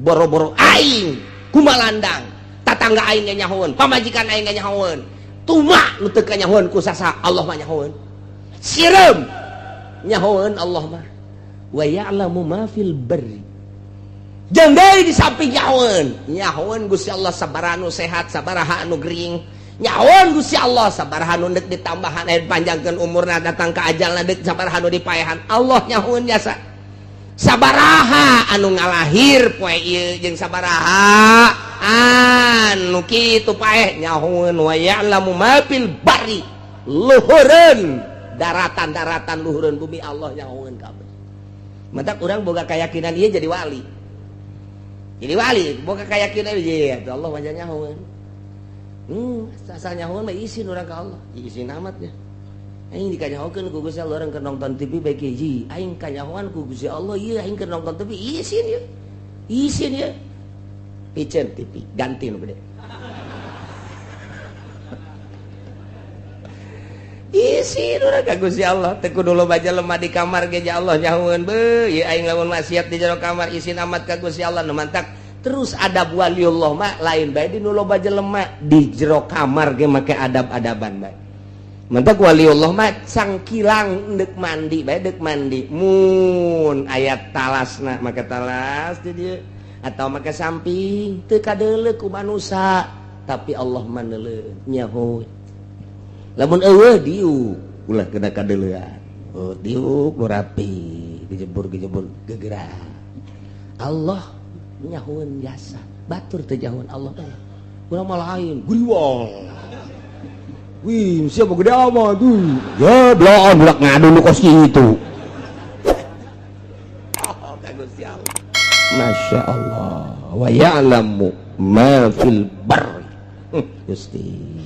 boro-boro aing kumalandang tatangga aing nyahoeun pamajikan aing nyahoeun tumak nu teu nyahoeun ku sasa Allah mah nyahoeun sirem nyahoeun Allah mah wa ya'lamu ma fil barri jeung deui di samping nyahoeun Gusti Allah sabaraha nu sehat sabaraha anu gering nyahoeun Gusti Allah sabaraha nu deuk ditambahan panjangkeun umurna datang ka ajalna deuk sabaraha nu dipaehan Allah nyahoeun jasa sabaraha anu ngalahir poe ieu jeung sabaraha anu kitu paeh nyahoeun wa ya'lamu ma fil barri luhureun daratan-daratan luhureun bumi Allah nyahoeun kabeh mantap urang boga kayakinan ieu jadi wali boga kayakinan ieu Allah mah nyahoeun. Asal nyahoeun mah isin urang ka Allah. Isin amatnya. Aing dikanyahokeun ku Gusti Allah urang keur nonton TV bae hiji. Aing kanyahoan ku Gusti Allah ieu aing keur nonton TV isin ye. Isin ye. Piceun TV ganti nu gede. Isin urang ka Gusti Allah teu kudu loba jelema di kamar ge Allah nyahoeun beuh ieu aing lamun maksiat di jero kamar isin amat ka Gusti Allah nu mantak. Terus adab waliullah mah lain bae di nu loba jelema di jero kamar ge make adab-adaban bae. Mantap waliullah mah sangkilang deuk mandi bae deuk mandi. Mun aya talasna make talas di dieu atau make samping teu kadeuleuh ku manusia tapi Allah mah neuleuh nyahoeun. Lamun eueuh diuk ulah kena kadeuleuhan. Oh diuk nu rapi dijebur gegera. Allah nyahoeun jasa batur teh nyahoeun Allah teh urang mah lain guriwal wih siapa gede amat tuh ya belaan budak ngadu nu kos kitu oh ka Gusti Allah Masya Allah wa ya'lamu ma fil barri Gusti